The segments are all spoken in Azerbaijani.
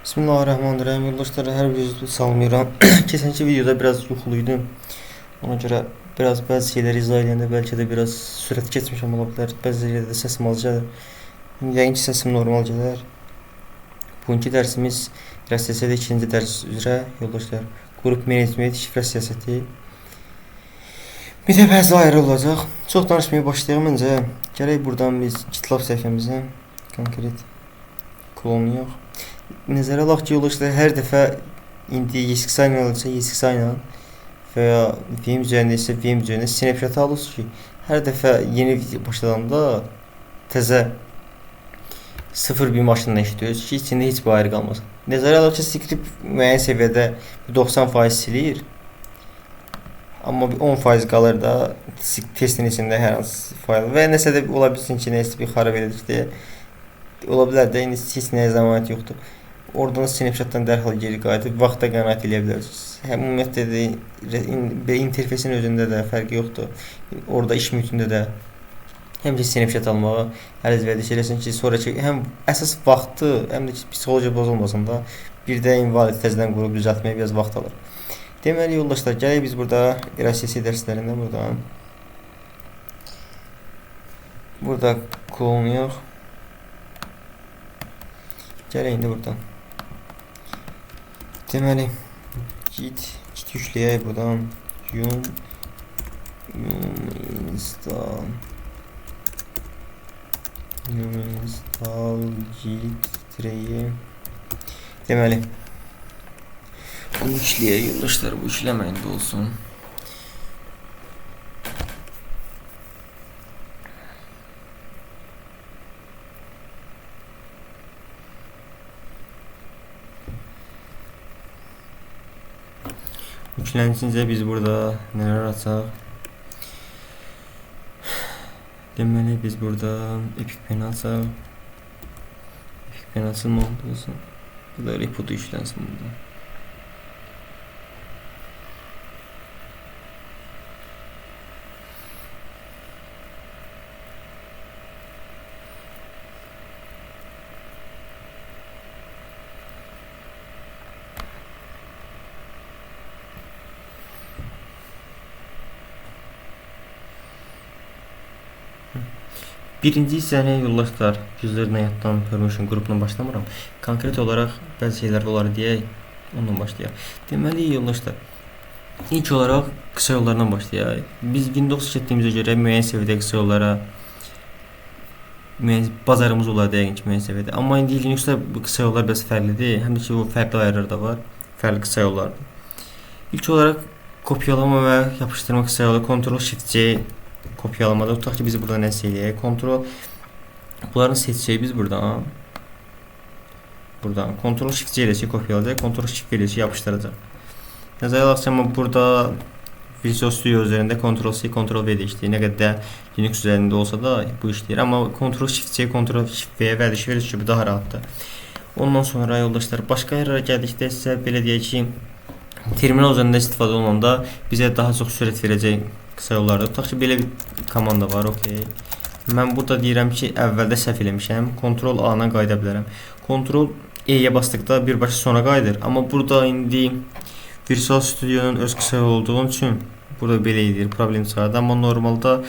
Bismillahirrahmanirrahim. Yoldaşlar, hər birinizi salamlayıram. Keçənki videoda biraz yuxuluydum. Ona görə biraz bəzi şeyləri izah edəndə bəlkə də biraz sürət keçmişəm ola bilər. Bəzi yerlərdə də səsim az gəlir. Yəqin ki, səsim normal gələr. Bugünkü dərsimiz RSS-də ikinci dərs üzrə yoldaşlar. Qrup menecment, şifrə siyasəti. Bir də bəzi ayrı olacaq. Çox danışmaya başlayaq məncə. Gərək buradan biz GitLab səhifəmizə konkret klonlayaq. Nəzərə alaq ki, yoldaşlar, hər dəfə indi ESXi ilə alırsa ESXi ilə və ya VM üzərində isə VM üzərində snapshot alırsa ki, hər dəfə yeni video başladanda təzə 0 bir maşınla işləyirsiniz ki, içində heç bir ayrı qalmasın. Nəzərə alaq ki, skript müəyyən səviyyədə 90% silir, amma 10% qalır da testin içində hər hansı fayl və nəsə də ola bilsin ki, nəsə bir xarab edilir deyə. Ola bilər də, indi heç nəyə zəmanət yoxdur. Oradan snapshotdan dərhal geri qayıdıb vaxta qənaət edə bilərsiniz. Ümumiyyətlə də interfeysin özündə də fərqi yoxdur. Orada iş mühitində də həmişə snapshot almağa həriz vədiş eləsin ki, sonraki həm əsas vaxtı, həm də ki, psixologiya bozulmasın da bir də invalid təzədən qurub düzəltməyə biraz vaxt alır. Deməli, yoldaşlar, gələk biz burada RSS dərslərində burada klonlayaq. Gələk indi buradan. Deməli, git yükləyək buradan. Yum install git treyi. Deməli, bunu yükləyək yoldaşlar, bu yükləməyində olsun. Yüklənsincə biz burada nələr açaq? Deməli, biz burada Epic Pen açaq. Epic Pen açılmalı olsun. Burada repodu yüklənsin burada. Birinci hissəni yoldaşlar, user nəyətdən permission qrupuna başlamıram. Konkret olaraq bəzi şeylər olar deyək, ondan başlayaq. Deməli, yoldaşlar, ilk olaraq qısa yollardan başlayaq. Biz Windows işlətdiyimizə görə müəyyən səviyyədə qısa yollara bazarımız olar deyək ki, müəyyən səviyyədə. Amma indi Linux'da bu qısa yollar biraz fərqlidir. Həm də ki, o fərqli ayarlar da var, fərqli qısa yollardır. İlk olaraq kopyalama və yapışdırma qısa yolu Ctrl-Shift-C kopyalamada tutaq ki, biz burada nəsə eləyək. Bunların seçəcək biz buradan Ctrl-Shift-C ilə kopyalayacaq, Ctrl-Shift ilə yapışdıracaq. Nəzərə alaq ki, burada Visual Studio üzərində Ctrl-C, Ctrl-V də işləyir. Nə qədər də Linux üzərində olsa da bu işləyir. Amma Ctrl-Shift-C, Ctrl-Shift-V vədiş verir ki, bu daha rahatdır. Ondan sonra yoldaşlar, başqa yerlərə gəldikdə isə belə deyək ki, terminal üzərində istifadə olunanda bizə daha çox sürət verəcək qısa yollarda. Tutaq ki, belə bir komanda var, okey. Mən burada deyirəm ki, əvvəldə səhv eləmişəm. Ctrl-A-na qayıda bilərəm. Ctrl-E-yə basdıqda birbaşa sona qayıdır. Amma burada indi Visual Studio'nun öz qısa yolu olduğu üçün burada belə edir, problem çıxardı. Amma normalda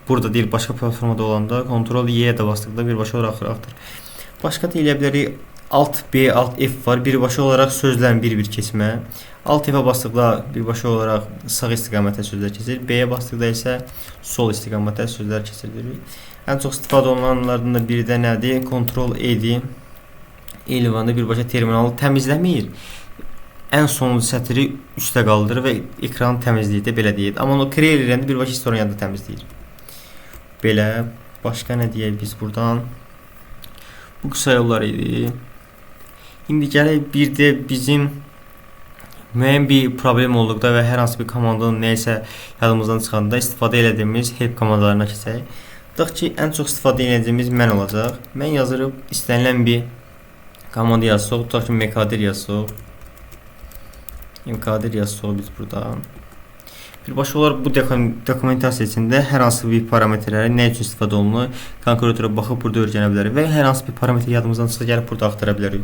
burada deyil, başqa platformada olanda Ctrl-E-yə də basdıqda birbaşa olaraq axtarır. Başqa da elə bilərik, Alt-B, Alt-F var. Birbaşa olaraq sözlərin bir-bir keçmə. Alt-F-ə basdıqda birbaşa olaraq sağ istiqamətə sözlər keçir. B-yə basdıqda isə sol istiqamətə sözlər keçirilir. Ən çox istifadə olunanlardan da biri də nədir? Ctrl-E-dir. Elvanda birbaşa terminalı təmizləmir. Ən sonuncu sətri üstə qaldırır və ekranı təmizləyir də, belə deyək. Amma onu create edəndə birbaşa historiyanı yanında təmizləyir. Belə. Başqa nə deyək biz buradan? Bu qısa yollar idi. İndi gələk bir də bizim müəyyən bir problem olduqda və hər hansı bir komandanın nəysə yadımızdan çıxanda istifadə edəcəyimiz help komandalarına keçək. Tutaq ki, ən çox istifadə edəcəyimiz mən olacaq. Mən yazırıq, istənilən bir komanda yazsaq, tutaq ki, mkdir yazsaq. Mkdir yazsaq biz buradan. Birbaşa olaraq bu dokumentasiya içində hər hansı bir parametrləri nə üçün istifadə olunur, kalkulatora baxıb burada öyrənə bilərik və hər hansı bir parametr yadımızdan çıxsa gəlib burada axtara bilərik.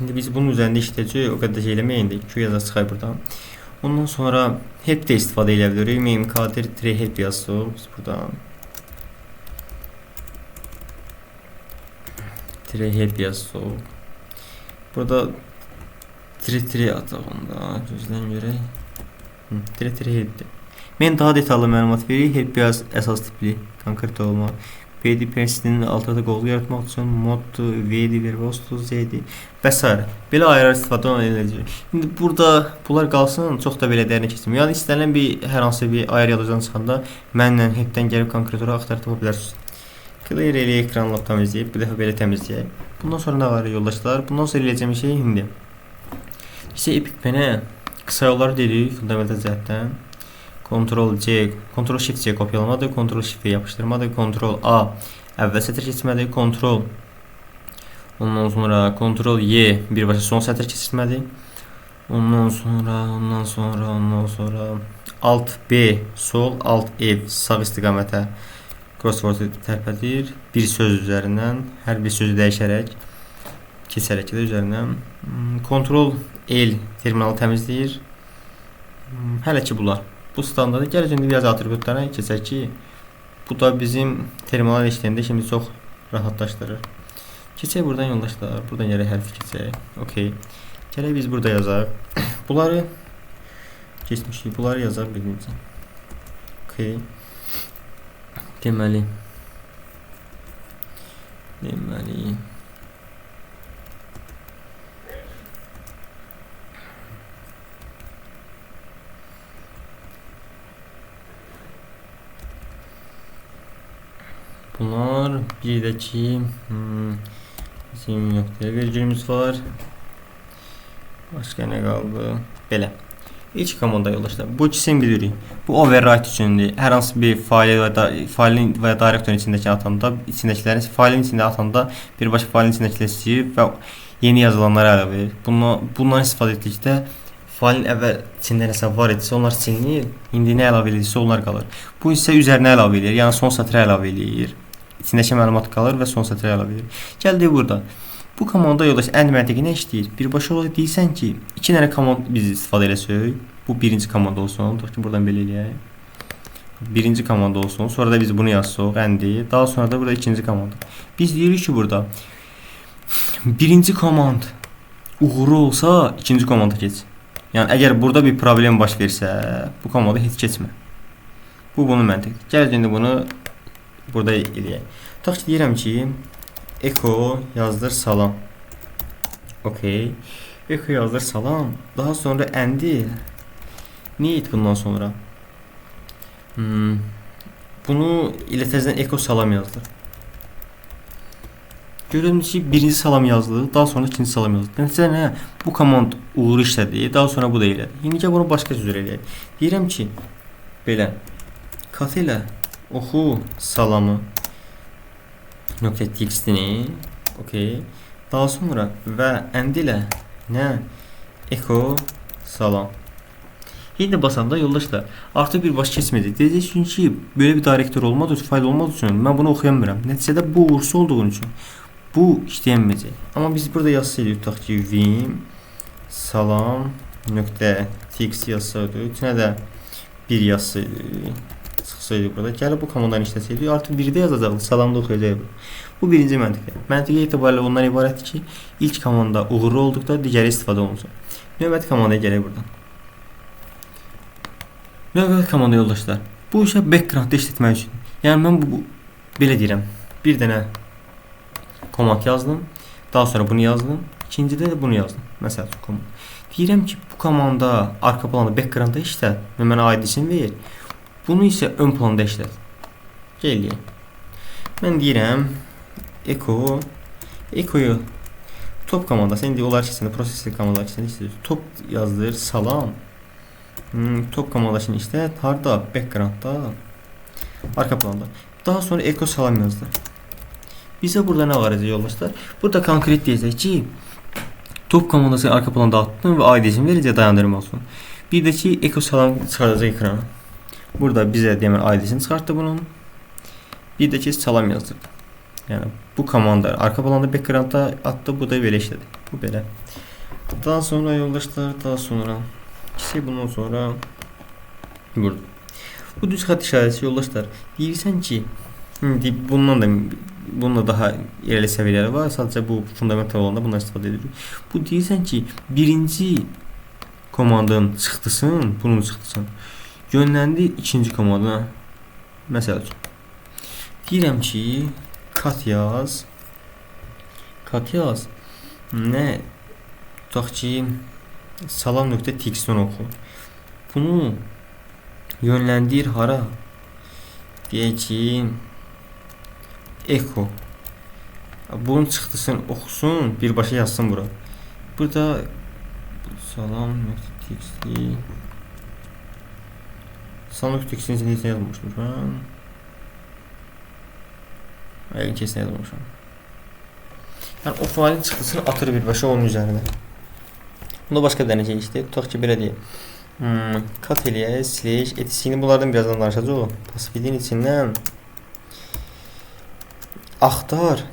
Şimdi biz bunun üzerinde işleyeceğiz. O kadar şey eləməyin də. Q yazar çıxay buradan. Ondan sonra hep de istifadə edə bilərik. Mimkadir tre hep yazsın buradan. Tre hep yazsın. Burada tre atağında gözdən görək. Tre hepdir. Mən daha detallı məlumat vereyim. Hep biraz əsas tipli konkret olma. PD persistinin altında qol yaratmaq üçün mod VD verbosdu ZD və s. Belə ayrı istifadə ediləcək. İndi burada bunlar qalsın, çox da belə dərinə keçmir. Yəni istənilən bir hər hansı bir ayar yadıcan çıxanda mənlə hepdən gəlib konkret olaraq axtarıb tapa bilərsiniz. Clear elə ekranı təmizləyib, bir dəfə belə təmizləyək. Bundan sonra nə var yoldaşlar? Bundan sonra eləyəcəyim şey indi. İşte Epic Pen-ə qısa yolları dedik fundamental cəhətdən. Ctrl-C, Ctrl-Shift-C kopyalamadır, Ctrl-Shift-C yapışdırmadır, Ctrl-A əvvəl sətr keçirmədir, ondan sonra Ctrl-Y birbaşa son sətr keçirmədir. Ondan sonra Alt-B sol, Alt-F sağ istiqamətə crossword tərpədir. Bir söz üzərindən, hər bir sözü dəyişərək keçərək də üzərindən. Ctrl-L terminalı təmizləyir. Hələ ki bunlar. Bu standartda gələk indi biraz atributlara keçək ki, bu da bizim terminal işləyəndə şimdi çox rahatlaşdırır. Keçək buradan yoldaşlar, buradan yerə hərfi keçək. Okay. Gələk biz burada yazaq. Bunları keçmişik, bunları yazaq birinci. Okay. Deməli. Bunlar bir də ki bizim nöqtəyə vergülümüz var. Başqa nə qaldı? Belə. İlk komanda yoldaşlar. Bu ikisini bilirik. Bu override üçündür. Hər hansı bir failin və ya direktorun içindəki atanda, içindəkilərin failin içində atanda birbaşa failin içindəkiləri silib və yeni yazılanları əlavə edir. Bundan istifadə etdikdə failin əvvəl içində nəsə var idisə onlar silinir. İndi nə əlavə edilirsə onlar qalır. Bu isə üzərinə əlavə edir. Yəni son sətrə əlavə edir. İçindəki məlumat qalır və son sətrə əlavə edir. Gəldik burada. Bu komanda yoldaş ən məntiqi nə işləyir? Birbaşa olaraq deyirsən ki, 2 dənə komand biz istifadə eləsək. Bu birinci komanda olsun. Tutaq ki, buradan belə eləyək. Birinci komanda olsun. Sonra da biz bunu yazsaq, əndi. Daha sonra da burada ikinci komanda. Biz deyirik ki, burada birinci komand uğurlu olsa, ikinci komanda keç. Yəni əgər burada bir problem baş versə, bu komanda heç keçmə. Bu bunun məntiqidir. Gələk indi bunu burada eləyək. Tutaq ki, deyirəm ki, echo yazdır salam. Okay. Echo yazdır salam. Daha sonra əndi. Nə et bundan sonra? Bunu ilə təzədən echo salam yazdır. Görürsünüz ki, birinci salam yazdı, daha sonra ikinci salam yazdı. Nəticədə nə? Bu komand uğur işlədi, daha sonra bu da elədi. İndi gəl bunu başqa cür eləyək. Deyirəm ki, belə kat ilə oxu salamı nöqtə textini, okay. Daha sonra və əndi ilə nə? Echo salam. Yine basanda yoldaşlar artıq birbaşa keçmədi. Deyəcəksiniz ki, belə bir direktor olmadığı üçün, fayl olmadığı üçün mən bunu oxuya bilmirəm. Nəticədə bu uğursuz olduğu üçün bu işləyənməyəcək. Amma biz burada yazsaydı tutaq ki, vim salam nöqtə txt yazsaydı, içinə də bir yazsaydı, çıxsaydı burada. Gəlib bu komandanı işləsəydi, artıq biri də yazacaqdı, salamda oxuyacaq. Bu birinci məntiqdir. Məntiqi etibarilə ondan ibarətdir ki, ilk komanda uğurlu olduqda digəri istifadə olunsun. Növbəti komandaya gələk buradan. Növbəti komanda yoldaşlar. Bu işə backgroundda işlətmək üçün. Yəni mən belə deyirəm. Bir dənə komand yazdım. Daha sonra bunu yazdım. İkincidə də bunu yazdım. Məsələn, komand. Deyirəm ki, bu komanda arka planda backgroundda işlət və mənə aidisini ver. Bunu isə ön planda işlət. Gələyək. Mən deyirəm echo'yu top komandası. İndi onlar keçəndə prosesli komandalar keçəndə istəyir. Top yazdır, salam. Top komandasını işlət. Harda? Backgroundda. Arka planda. Daha sonra echo salam yazdır. Bizə burada nə var yoldaşlar? Burada konkret deyəcək ki, top komandasını arka planda atdım və aidisini verəcək dayandırma olsun. Bir də ki, echo salam çıxardacaq ekrana. Burada bizə demir aidisini çıxartdı bunun. Bir də ki, salam yazdırdı. Yəni bu komanda arka planda backgroundda atdı, bu da belə işlədi. Bu belə. Daha sonra yoldaşlar, daha sonra bundan sonra burada. Bu düz xətt işarəsi yoldaşlar. Deyirsən ki, bununla daha irəli səviyyələri var. Sadəcə bu fundamental olanda bundan istifadə edirik. Bu deyirsən ki, birinci komandın çıxdısın, bunun çıxdısın yönləndir ikinci komandına. Məsəl üçün deyirəm ki, kat yaz. Nə? Tutaq ki, salam.txt-dən oxu. Bunu yönləndir hara? Deyək ki, echo. Bunun çıxdısını oxusun, birbaşa yazsın bura. Burada salam.txt salam.txt-in içində yazmışdım mən. Ayın kesin yazmışam. Yəni o failin çıxdısını atır birbaşa onun üzərinə. Bunda başqa dənəcək işte. Tutaq ki, belə deyək. Kat eləyək, slash, etisini bunlardan birazdan danışacaq. Password'in içindən axtar.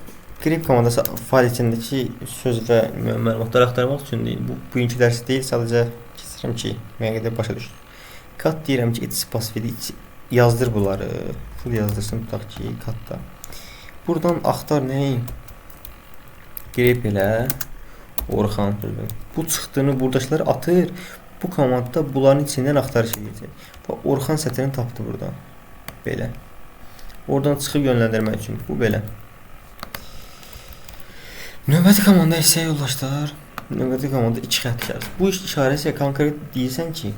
Grep komandası fail içindəki söz və məlumatları axtarmaq üçün deyil. Bugünkü dərs deyil, sadəcə keçirəm ki, mənə qədər başa düşün. Kat deyirəm ki, etis passwordi yazdır bunları. Full yazdırsın, tutaq ki, katda. Buradan axtar nəyi? Grep elə Orxan. Bu çıxdığını buradakılar atır. Bu komandda bunların içindən axtarış edəcək. Orxan sətrini tapdı burada. Belə. Oradan çıxıb yönləndirmək üçün. Bu belə. Növbəti komanda isə yoldaşlar. Növbəti komanda 2 xətt işarəsi. Bu işarəsi konkret deyirsən ki,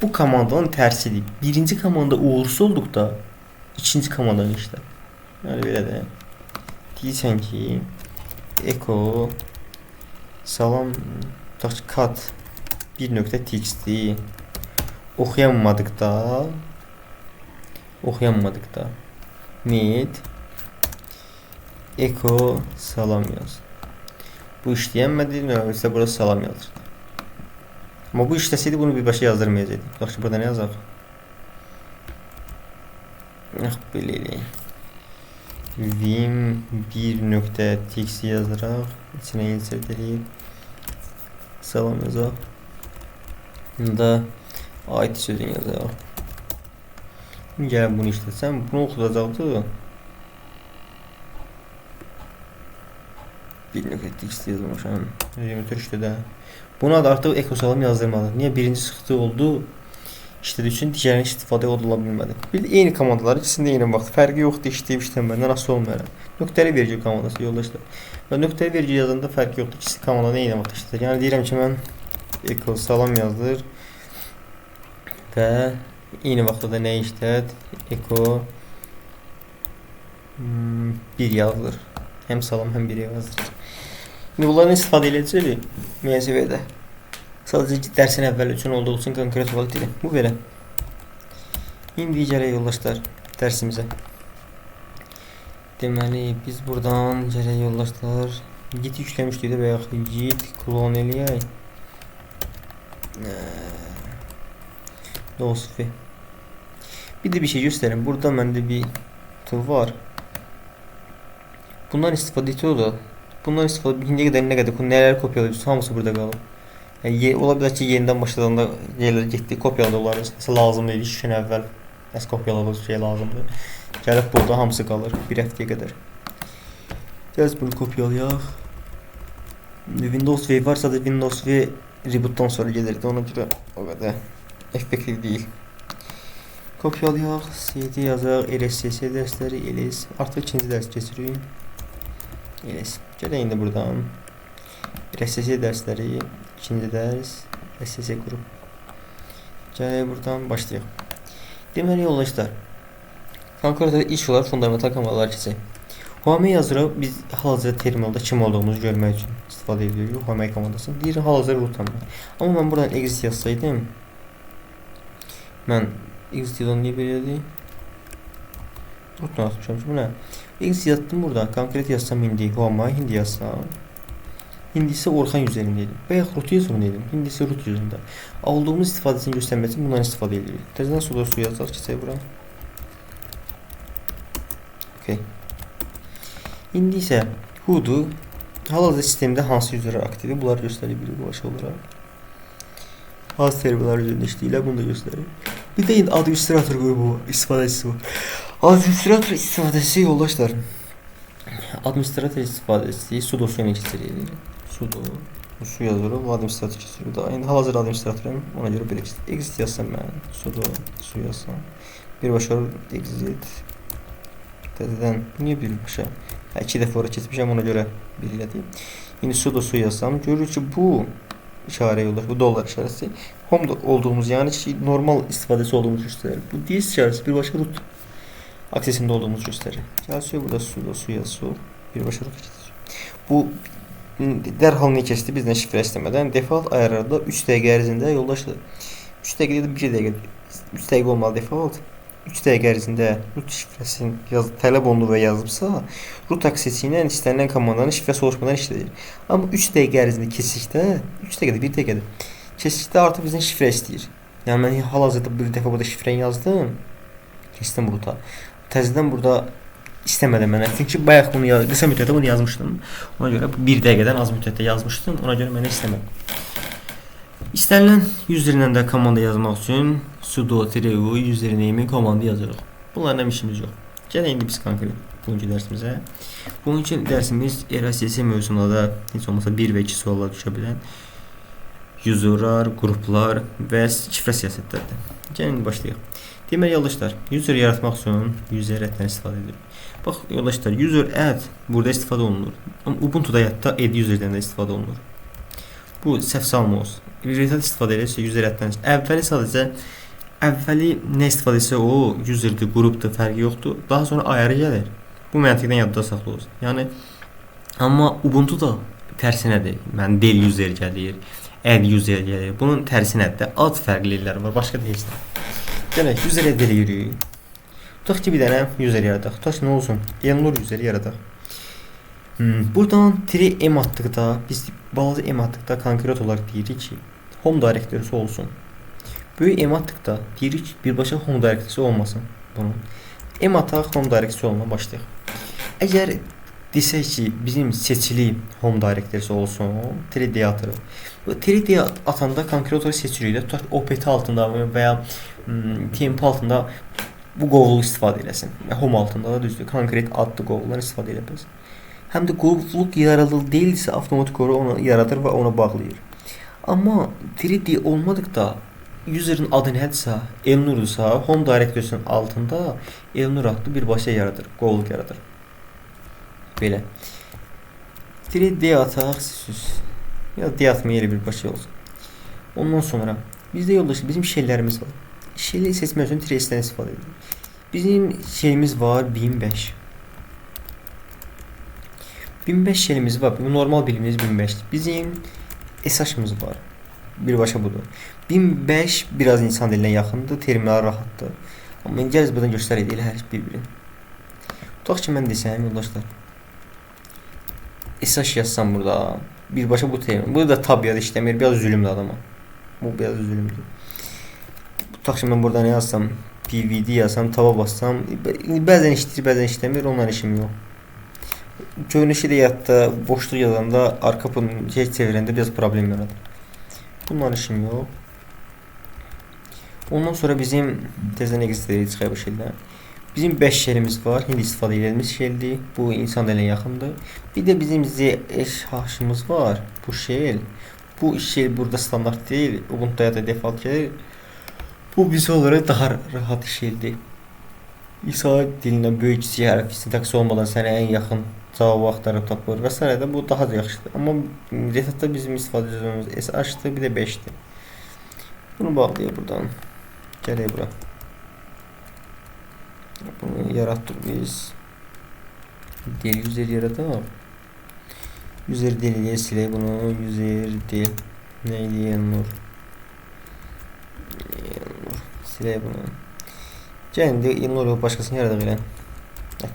bu komandanın tərsidir. Birinci komanda uğursuz olduqda ikinci komandanı işlə. Yəni belə də deyirsən ki, echo salam kat 1.txt oxuyanmadıqda net echo salam yaz. Bu işləyənmədi, növbəsə burası salam yazır. Amma bu işləsəydi bunu birbaşa yazdırmayacaqdı. Tutaq ki, burada nə yazaq? Belə eləyək. Vim 1.txt yazıraq. İçinə insert edib salam yazaq. Bunda ait sözün yazaq. Gəlin bunu işləsəm, bunu oxudacaqdı. 1.txt yazmışam. Remitör işlədə. Buna da artıq echo salam yazdırmadı. Niyə? Birinci çıxdı oldu. İşlədiyi üçün digərini istifadə olula bilmədi. Bir eyni komandalar ikisində eyni vaxt. Fərqi yoxdur işləyib işləmədən asılı olmayaraq. Nöqtəli vergül komandası yoldaşlar. Və nöqtəli vergül yazanda fərqi yoxdur. İkisi komandada eyni vaxt işlədir. Yəni deyirəm ki, mən echo salam yazdır və eyni vaxtda da nə işlət? Echo 1 yazdır. Həm salam, həm 1 yazdır. İndi bunlardan istifadə edəcək müəssisədə. Sadəcə dərsin əvvəl üçün olduğu üçün konkret olaraq deyirəm. Bu belə. İndi gələk yoldaşlar dərsimizə. Deməli, biz buradan gələk yoldaşlar git yükləmişdik də bayaq. Git klon eləyək. Dosfi. Bir də bir şey göstərim. Burada məndə bir tool var. Bundan istifadə ediyor. Bundan istifadə indiyə qədər nə qədər nələr kopyalayırsa hamısı burada qalır. Yəni ola bilər ki, yenidən başladığında yerlərə getdi, kopyaladı onları. Məsələn, lazım deyil, 2 gün əvvəl nəsə kopyaladığınız şey lazımdır. Gəlib burada hamısı qalır 1 həftəyə qədər. Gəl bunu kopyalayaq. Windows V varsa da Windows V rebootdan sonra gəlirdi. Ona görə o qədər effektiv deyil. Kopyalayaq, CD yazaq, LSS dərsləri, LS. Artıq ikinci dərs keçirik. LS. Gələk indi buradan. LSS dərsləri, ikinci dərs, SSC qrup. Gələk buradan başlayaq. Deməli yoldaşlar, konkret ilk olaraq fundamental komandalar keçək. Huamei yazırıq, biz hal-hazırda terminalda kim olduğumuzu görmək üçün istifadə edirik Huamei komandasını. Deyir hal-hazırda root var. Amma mən buradan exit yazsaydım, mən exit-dan niyə belədir? Root yazmışam ki, bu nə? Exit yazdım burada, konkret yazsam hindi Huamei, hindi yazsam. Hindi ise Orxan üzərindeydim. Bayaq root üzərindeydim. Hindi ise root üzərində. Aldığımız istifadəsini göstərmək üçün bundan istifadə edirik. Təzədən suda su yazacaq, keçək bura. Okay. İndi isə who-dur. Hal-hazırda sistemdə hansı üzrlər aktivdir? Bunları göstərir birbaşa olaraq. Hansı serverlər üzərində işləyirlər, bunu da göstərir. Bir də administrator qrupu istifadəçisi var. Administrator istifadəçisi yoldaşlar. Administrator istifadəçisi sudo ilə keçirilir. Sudo su yazırıq, administrator keçirir. Daha indi hal-hazırda administratoram, ona görə belə exit yazsam mən. Sudo su yazsam. Birbaşa exit. Təzədən niyə birbaşa? 2 dəfə ora keçmişəm, ona görə bilirəm. İndi sudo su yazsam, görürük ki, bu işarə yoldaş, bu dollar işarəsi home olduğumuz, yəni ki, normal istifadəçi olduğumuz göstərir. Bu DS işarəsi birbaşa root aksesində olduğumuz göstərir. Gəlsək burada sudo su yazsaq, birbaşa root keçir. Bu dərhal nə keçdi bizdən şifrə istəmədən default ayarlarda 3 dəqiqə ərzində yoldaşlar 3 dəqiqə ya da 1 dəqiqə 3 dəqiqə olmalı default 3 dəqiqə ərzində root şifrəsini tələb olundu və yazılıbsa root aksesi ilə istənilən komandanın şifrəsi oluşmadan işlədir. Amma 3 dəqiqə ərzində keçdikdə 3 dəqiqədə 1 dəqiqədə keçdikdə artıq bizdən şifrə istəyir. Yəni mən hal-hazırda bir dəfə burada şifrəni yazdım. Keçdim roota. Təzədən burada İstəmədim mənə. Çünki bayaq bunu qısa müddətdə bunu yazmışdım. Ona görə 1 dəqiqədən az müddətdə yazmışdım. Ona görə mənə istəmədim. İstənilən userlə də komanda yazmaq üçün sudo -u username komandı yazırıq. Bunlarla işimiz yox. Gəlin indi biz konkret bugünkü dərsimizə. Bugünkü dərsimiz RSS mövzusunda da heç olmasa 1 və 2 suallar düşə bilən userlar, qruplar və şifrə siyasətləridir. Gəlin başlayaq. Deməli yoldaşlar, user yaratmaq üçün user add-dən istifadə edilir. Bax yoldaşlar, user add burada istifadə olunur. Amma Ubuntu'da hətta add user'dən də istifadə olunur. Bu səhv salma olsun. Real istifadə edirsə user add-dən. Əvvəli nə istifadə etsə o user'dir, qrupdur, fərqi yoxdur. Daha sonra ayarı gəlir. Bu məntiqdən yadda saxla olsun. Yəni amma Ubuntu'da tərsinədir. Mən del user gəlir, add user gəlir. Bunun tərsinədir. Ad fərqlilikləri var, başqa da heç nə. Gələk, user add eləyirik. Tutaq ki, bir dənə user yaradaq. Tutaq ki, nə olsun? Elnur user yaradaq. Buradan -m atdıqda, biz balaca m atdıqda konkret olaraq deyirik ki, home directory'si olsun. Böyük m atdıqda deyirik ki, birbaşa home directory'si olmasın bunun. M ataq, home directory'si olmağa başlayaq. Əgər desək ki, bizim seçili home directory'si olsun, -d atırıq. Bu -d atanda konkret olaraq seçirik də, tutaq ki, opt altında və ya temp altında bu qovluq istifadə eləsin. Home altında da düzdür. Konkret adlı qovluqdan istifadə edə bilsin. Həm də qovluq yaradılı deyilsə, avtomatik olaraq onu yaradır və ona bağlayır. Amma 3D olmadıqda user'ın adı nədirsə, Elnur'dursa, home directory'sinin altında Elnur adlı bir başa yaradır, qovluq yaradır. Belə. 3D ataq, ya D atma yeri bir başa olsun. Ondan sonra bizdə yoldaşlar bizim şeylərimiz var. Şeyləri seçmək üçün trace'dən istifadə edilir. Bizim şeyimiz var 1005. 1005 şeyimiz var. Bu normal bilimiz 1005. Bizim SH'ımız var. Birbaşa budur. 1005 biraz insan dilinə yaxındır, terminal rahatdır. Amma gəliz buradan göstərək elə hər bir-birini. Tutaq ki, mən desəm yoldaşlar. SH yazsam burada. Birbaşa bu terminal. Burada da tab ya da işləmir. Biraz zülümdür adama. Bu biraz zülümdür. Tutaq ki, mən burada nə yazsam, PVD yazsam, taba bassam, bəzən işləyir, bəzən işləmir, ondan işim yox. Görünüşü də yadda, boşluq yazanda, arka plana çevirəndə biraz problem yaradır. Bundan işim yox. Ondan sonra bizim tezdən exit edirik çıxaya bu şeydən. Bizim 5 şelimiz var, indi istifadə edilmiş şeldir. Bu insan dilinə yaxındır. Bir də bizim ZSH-ımız var, bu şel. Bu şel burada standart deyil, Ubuntu'da da default gəlir. Bu bizə olaraq daha rahat işeldir. İsa dilindən böyük kiçik hərf sintaksi olmadan sənə ən yaxın cavabı axtarıb tapır və s. də bu daha da yaxşıdır. Amma Redhat'da bizim istifadə edəcəyimiz SH-dır, bir də 5-dir. Bunu bağlayaq buradan. Gələk bura. Bunu yaratdıq biz. Del user yaradaq. User deliyə silək bunu. User del. Neydi? Elnur. Silək bunu. Gəlin də Elnur başqasını yaradaq elə.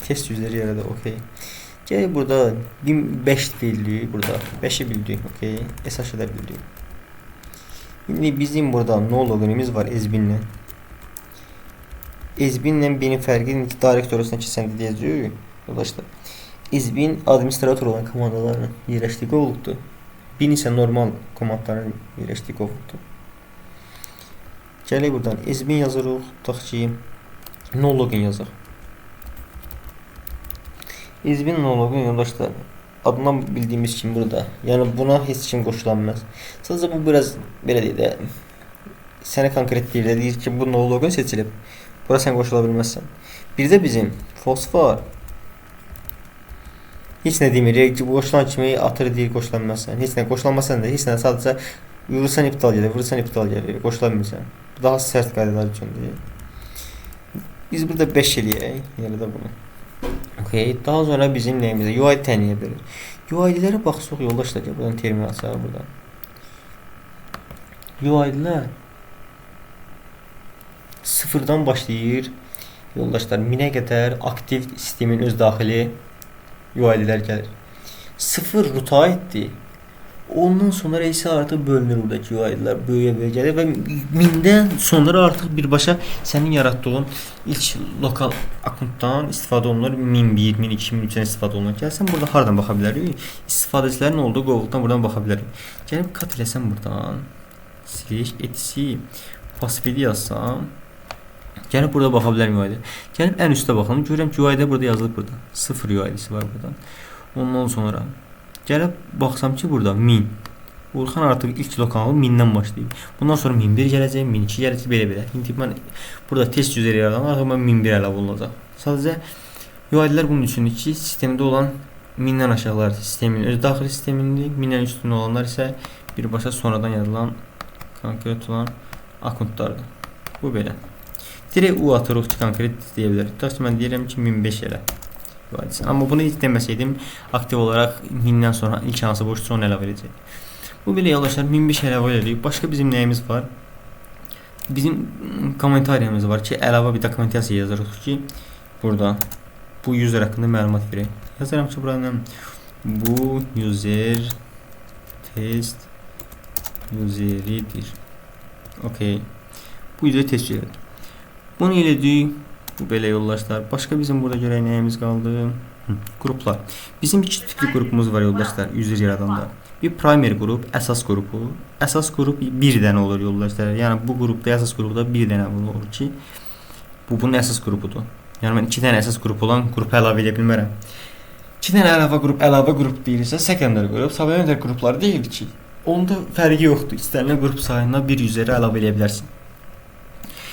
Test üzeri yaradaq. Okey. Gələk burada 1005 bildik. Burada 5'i bildik. Okey. SH'ı da bildik. Şimdi bizim burada no logonimiz var ezbinlə. Ezbinlə benim fərqi directorysuna keçəndə deyəcəyik. Yoldaşlar. Izbin administrator olan komandaların yerləşdiyi qovluqdur. Bin isə normal komandların yerləşdiyi qovluqdur. Gələk buradan izbin yazırıq. Tutaq ki, no login yazaq. İzbin no login yoldaşlar. Adından bildiyimiz kimi burada. Yəni buna heç kim qoşula bilməz. Sadəcə bu biraz belə deyək də sənə konkret deyir ki, bu no login seçilib. Bura sən qoşula bilməzsən. Bir də bizim false var. Heç nə demir. Qoşulan kimi atır deyir qoşula bilməzsən. Heç nə qoşulanmasan da heç nə sadəcə vurursan iptal gəlir, vurursan iptal gəlir. Qoşula bilmirsən. Daha sərt qaydalar üçündür. Biz burada 5 eləyək. Yəni də bunu. Okay. Daha sonra bizim nəyimizə UI təyin edə bilir. UI'lərə baxsaq yoldaşlar, buradan termin açaq buradan. UI'lər sıfırdan başlayır. Yoldaşlar 1000'ə qədər aktiv sistemin öz daxili UI'lər gəlir. Sıfır ruta aiddir. Ondan sonra isə artıq bölünür buradakı UI'lər böyüyə gəlir və 1000'dən sonra artıq birbaşa sənin yaratdığın ilk lokal akkontdan istifadə olunur. 1001, 1002, 1003-dən istifadə olunur. Gəlsən burada hardan baxa bilərik? İstifadəçilərin olduğu qovluqdan buradan baxa bilərik. Gəlib kat eləsəm buradan slash etc password yazsam gəlib burada baxa bilərim UI'də. Gəlib ən üstə baxalım. Görürəm ki UI'də burada yazılıb burada. 0 UI'si var burada. Ondan sonra gəlib baxsam ki burada 1000. Orxan artıq ilk lokalı 1000-dən başlayıb. Bundan sonra 1001 gələcək, 1002 gələcək belə-belə. İndi mən burada test üzrə yaradan artıq mən 1001 əlavə olunacaq. Sadəcə UI'lər bunun üçündür ki, sistemdə olan 1000-dən aşağılar sistemin öz daxili sistemindir. 1000-dən üstün olanlar isə birbaşa sonradan yaradılan konkret olan akkontlardır. Bu belə. Direkt U atırıq ki, konkret deyə bilərik. Tutaq ki, mən deyirəm ki, 1005 elə. Amma bunu heç deməsəydim, aktiv olaraq 1000'dən sonra ilk hansı boşsa onu əlavə edəcək. Bu belə yoldaşlar 1005 əlavə edirik. Başqa bizim nəyimiz var? Bizim kommentariyamız var ki, əlavə bir dokumentasiya yazırıq ki, burada bu user haqqında məlumat verək. Yazaram ki, buradan bu user test useridir. Okay. Bu user test useridir. Bunu elədik. Bu belə yoldaşlar. Başqa bizim burada görək nəyimiz qaldı? Qruplar. Bizim iki tipli qrupumuz var yoldaşlar user yaradanda. Bir primary qrup, əsas qrupu. Əsas qrup bir dənə olur yoldaşlar. Yəni bu qrupda, əsas qrupda bir dənə olur ki, bu bunun əsas qrupudur. Yəni mən 2 dənə əsas qrup olan qrupu əlavə edə bilmərəm. 2 dənə əlavə qrup deyirsə, secondary qrup, supplementary qruplar deyil ki, onda fərqi yoxdur. İstənilən qrup sayına bir useri əlavə edə bilərsən.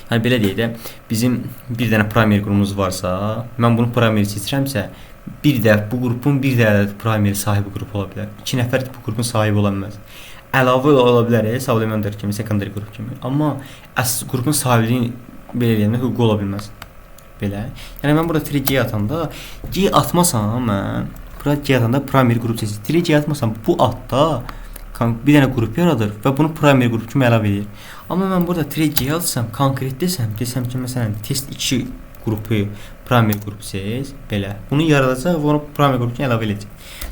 Yəni belə deyək də, bizim bir dənə primary qrupumuz varsa, mən bunu primary seçirəmsə, bu qrupun bir dənə primary sahibi qrup ola bilər. 2 nəfər bu qrupun sahibi ola bilməz. Əlavə ola bilər, supplementary kimi, secondary qrup kimi. Amma əsas qrupun sahibliyi belə deyəndə hüququ ola bilməz. Belə. Yəni mən burada 3G atanda, G atmasam mən, burada G atanda primary qrup seçir. 3G atmasam bu adda bir dənə qrup yaradır və bunu primary qrup kimi əlavə edir. Amma mən burada 3G alsam, konkret desəm ki, məsələn, test 2 qrupu primary qrup seç, belə. Bunu yaradacaq və onu primary qrup kimi əlavə edəcək.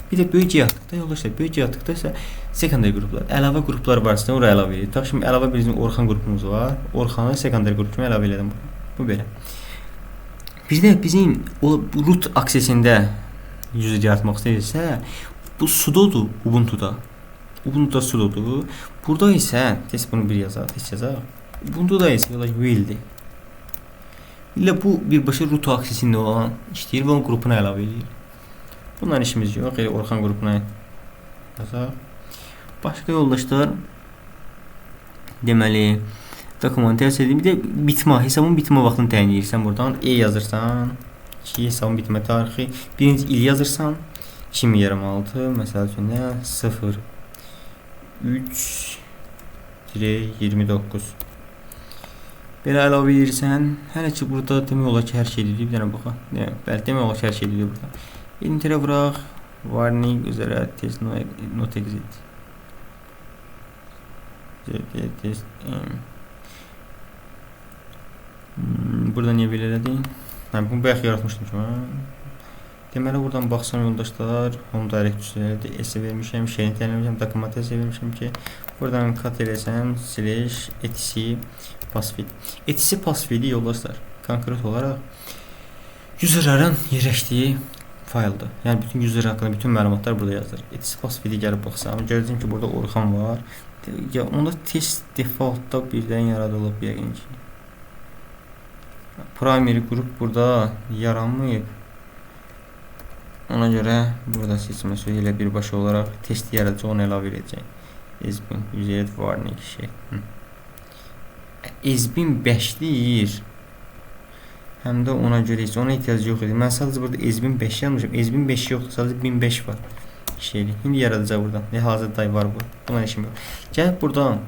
Bir də böyük G atdıqda, yoldaşlar, böyük G atdıqda isə secondary qruplar, əlavə qruplar varsa oraya əlavə edirik. Tabii şimdi əlavə bizim Orxan qrupumuz var. Orxanı secondary qrup kimi əlavə edelim. Bu belə. Bir də bizim root aksesində user yaratmaq istəyirsə, bu sudodur Ubuntu'da. Ubuntu'da sudodur. Burada isə test bunu bir yazaq, test yazaq. Ubuntu'da isə will'dir. İlə bu birbaşa root aksesində olan işləyir və onun qrupuna əlavə edir. Bundan işimiz yox. Orxan qrupuna yazaq. Başqa yoldaşlar deməli dokumentasiya bir də bitmə, hesabın bitmə vaxtını təyin edirsən buradan. yazırsan. 2 hesabın bitmə tarixi. Birinci il yazırsan. 2026 məsəl üçün 0 3-29 belə əlavə edirsən. Hələ ki burada demək olar ki hər şey dedik. Bir dənə baxaq. Bəli, demək olar ki hər şey dedik burada. Enter'ə vuraq. Warning üzrə test not exit. Test. Burada niyə belə elədik? Bunu bayaq yaratmışdım ki mən. Deməli buradan baxsam yoldaşlar, home direct üzrədir. S vermişəm, şeyini təyinləmişəm, dokumentasiya vermişəm ki, buradan kat eləsəm slash etc password. Etc password yoldaşlar konkret olaraq userlərin yerləşdiyi fayldır. Yəni bütün user haqqında bütün məlumatlar burada yazılır. Etc password gəlib baxsam, görəcəm ki, burada Orxan var. Ya onda test defaultda birdən yaradılıb yəqin ki. Primary qrup burada yaranmayıb. Ona görə burada seçmə sözü ilə birbaşa olaraq test yaradıcı onu əlavə edəcək. Ezbin üzeret warning şey. Ezbin 5 deyir. Həm də ona görə heç ona ehtiyac yox idi. Mən sadəcə burada Ezbin 5 yazmışam. Ezbin 5 yoxdur, sadəcə 1005 var. Şeyli. İndi yaradacaq buradan. Hazırda var bu. Buna işim yox. Gəl buradan.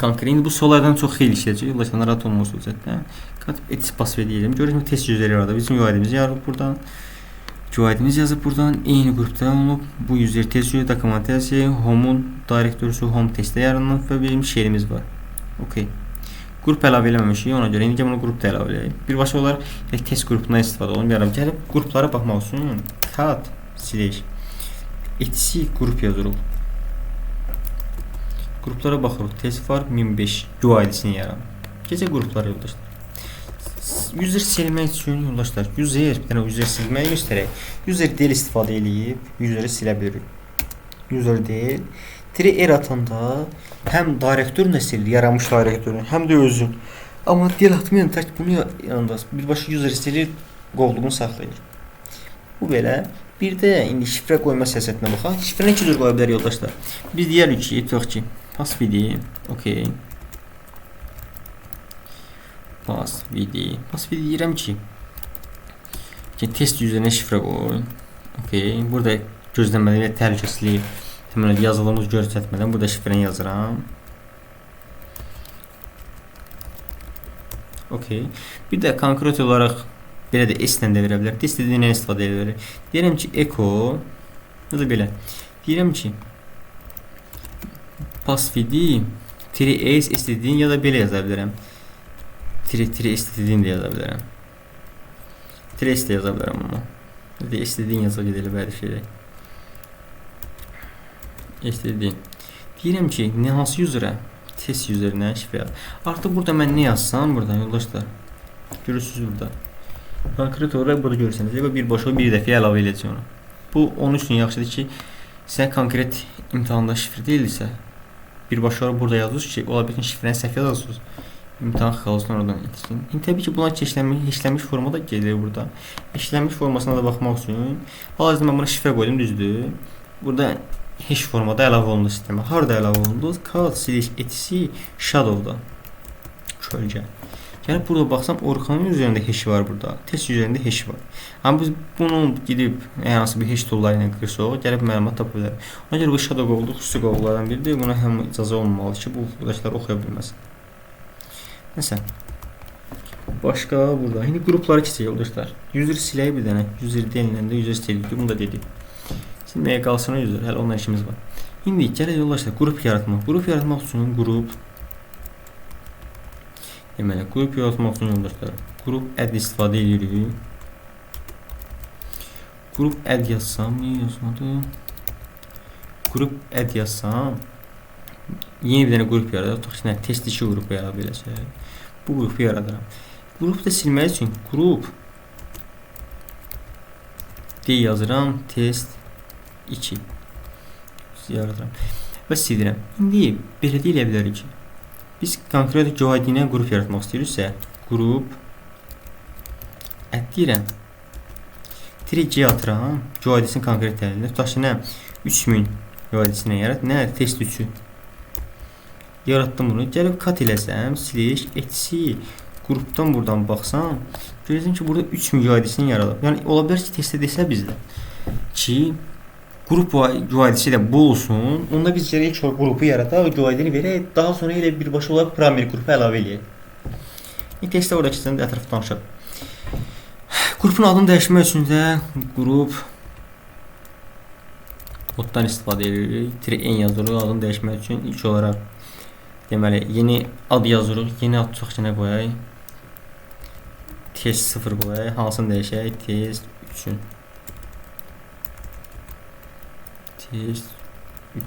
Konkret indi bu sollardan çox xeyli işləyəcək. Yoldaşlar narahat olmursuz zətdə. Qatıb etis password deyirəm. Görürəm test üzəri var da. Bizim UID-mizi yazıb buradan. UID-miz yazıb buradan. Eyni qrupda olub. Bu user test üzəri dokumentasiya, home'un direktorisi home testdə yaranıb və bizim şeyimiz var. Okay. Qrup əlavə eləməmişik, ona görə indi bunu qrupda əlavə eləyək. Birbaşa olaraq test qrupundan istifadə olunub. Yəni gəlib qruplara baxmaq üçün cat slash etc qrup yazırıq. Qruplara baxırıq. Test var 1005 UID-sini yaranır. Keçək qruplara yoldaşlar. User silmək üçün yoldaşlar, user silməyi göstərək. User del istifadə eləyib useri silə bilirik. User del -r atanda həm direktorun silir, yaranmış direktorun, həm də özün. Amma del atmayan tək bunu yanında birbaşa user silir, qovluğunu saxlayır. Bu belə. Bir də indi şifrə qoyma siyasətinə baxaq. Şifrəni iki cür qoya bilər yoldaşlar. Biz deyərik ki, tutaq ki, password, okay. Password deyirəm ki, test üzərinə şifrə qoy. Okay. Burada gözləməli təhlükəsizlik deməli yazılımız göstərmədən burada şifrəni yazıram. Okay. Bir də konkret olaraq belə də S-lə də verə bilər. İstədiyindən istifadə edə bilər. Deyirəm ki, echo ya da belə. Deyirəm ki, password -s istədiyin ya da belə yaza bilərəm. -s istədiyin də yaza bilərəm. -s də yaza bilərəm amma. İstədiyin yaza gedəli bəzi şeylər. İstədiyin. Deyirəm ki, nə hansı userə? Test üzərinə şifrə. Artıq burada mən nə yazsam burada yoldaşlar. Görürsünüz burada. Konkret olaraq burada görürsənіз və birbaşa bir dəfə əlavə edəcək onu. Bu onun üçün yaxşıdır ki, sən konkret imtahanda şifrə deyilsə, birbaşa olaraq burada yazırsınız ki, ola bilsin şifrəni səhv yazırsınız. İmtahan xalısını oradan etsin. İndi təbii ki, bunlar işlənmiş formada gəlir burada. İşlənmiş formasına da baxmaq üçün hal-hazırda mən buna şifrə qoydum, düzdür. Burada hash formada əlavə olundu sistemə. Harda əlavə olundu? Cat slash etc shadow'da. Kölgə. Gəlib burada baxsam Orxanın üzərində hash var burada. Test üzərində hash var. Amma biz bunu gidib hər hansı bir hash toolları ilə qırsaq, gəlib məlumat tapa bilərik. Ona görə bu shadow qovluq xüsusi qovluqlardan biridir. Buna həm icazə olunmalıdır ki, bu yoldaşlar oxuya bilməsin. Nəsə. Başqa burada. İndi qrupları keçək yoldaşlar. User silək bir dənə. User deniləndə user sildik. Bunu da dedik. Silməyə qalsın user. Hələ onunla işimiz var. İndi gələk yoldaşlar qrup yaratmaq. Qrup yaratmaq üçün qrup deməli, qrup yaratmaq üçün yoldaşlar qrup add istifadə edirik. Qrup add yazsam, niyə yazmadım? Qrup add yazsam yeni bir dənə qrup yaradır. Tutaq ki, test 2 qrupu yarada biləcək. Bu qrupu yaradıram. Qrupu da silmək üçün qrup D yazıram, test 2 yaradıram və silirəm. İndi belə deyə bilərik ki, biz konkret UID ilə qrup yaratmaq istəyiriksə, qrup add deyirəm. 3G atıram, UID-sini konkret təhlil. Tutaq ki, nə 3000 UID-sini yarat, nə test 3-ü yaratdım bunu. Gəlib kat eləsəm, slash etc qrupdan buradan baxsam, görəcəm ki, burada 3000 UID-sini yaradıb. Yəni ola bilər ki, testdə desə bizdə ki, qrup UID-si də bu olsun. Onda biz gərək qrupu yaradaq, UID-ni verək, daha sonra elə birbaşa olaraq primary qrupu əlavə eləyək. Testdə orada keçəndə ətraflı danışaq. Qrupun adını dəyişmək üçün də qrup moddan istifadə edirik. -n yazırıq adını dəyişmək üçün. İlk olaraq deməli yeni ad yazırıq. Yeni ad tutaq ki, nə qoyaq? Test 0 qoyaq. Hansını dəyişək? Test 3-ün. Test 3.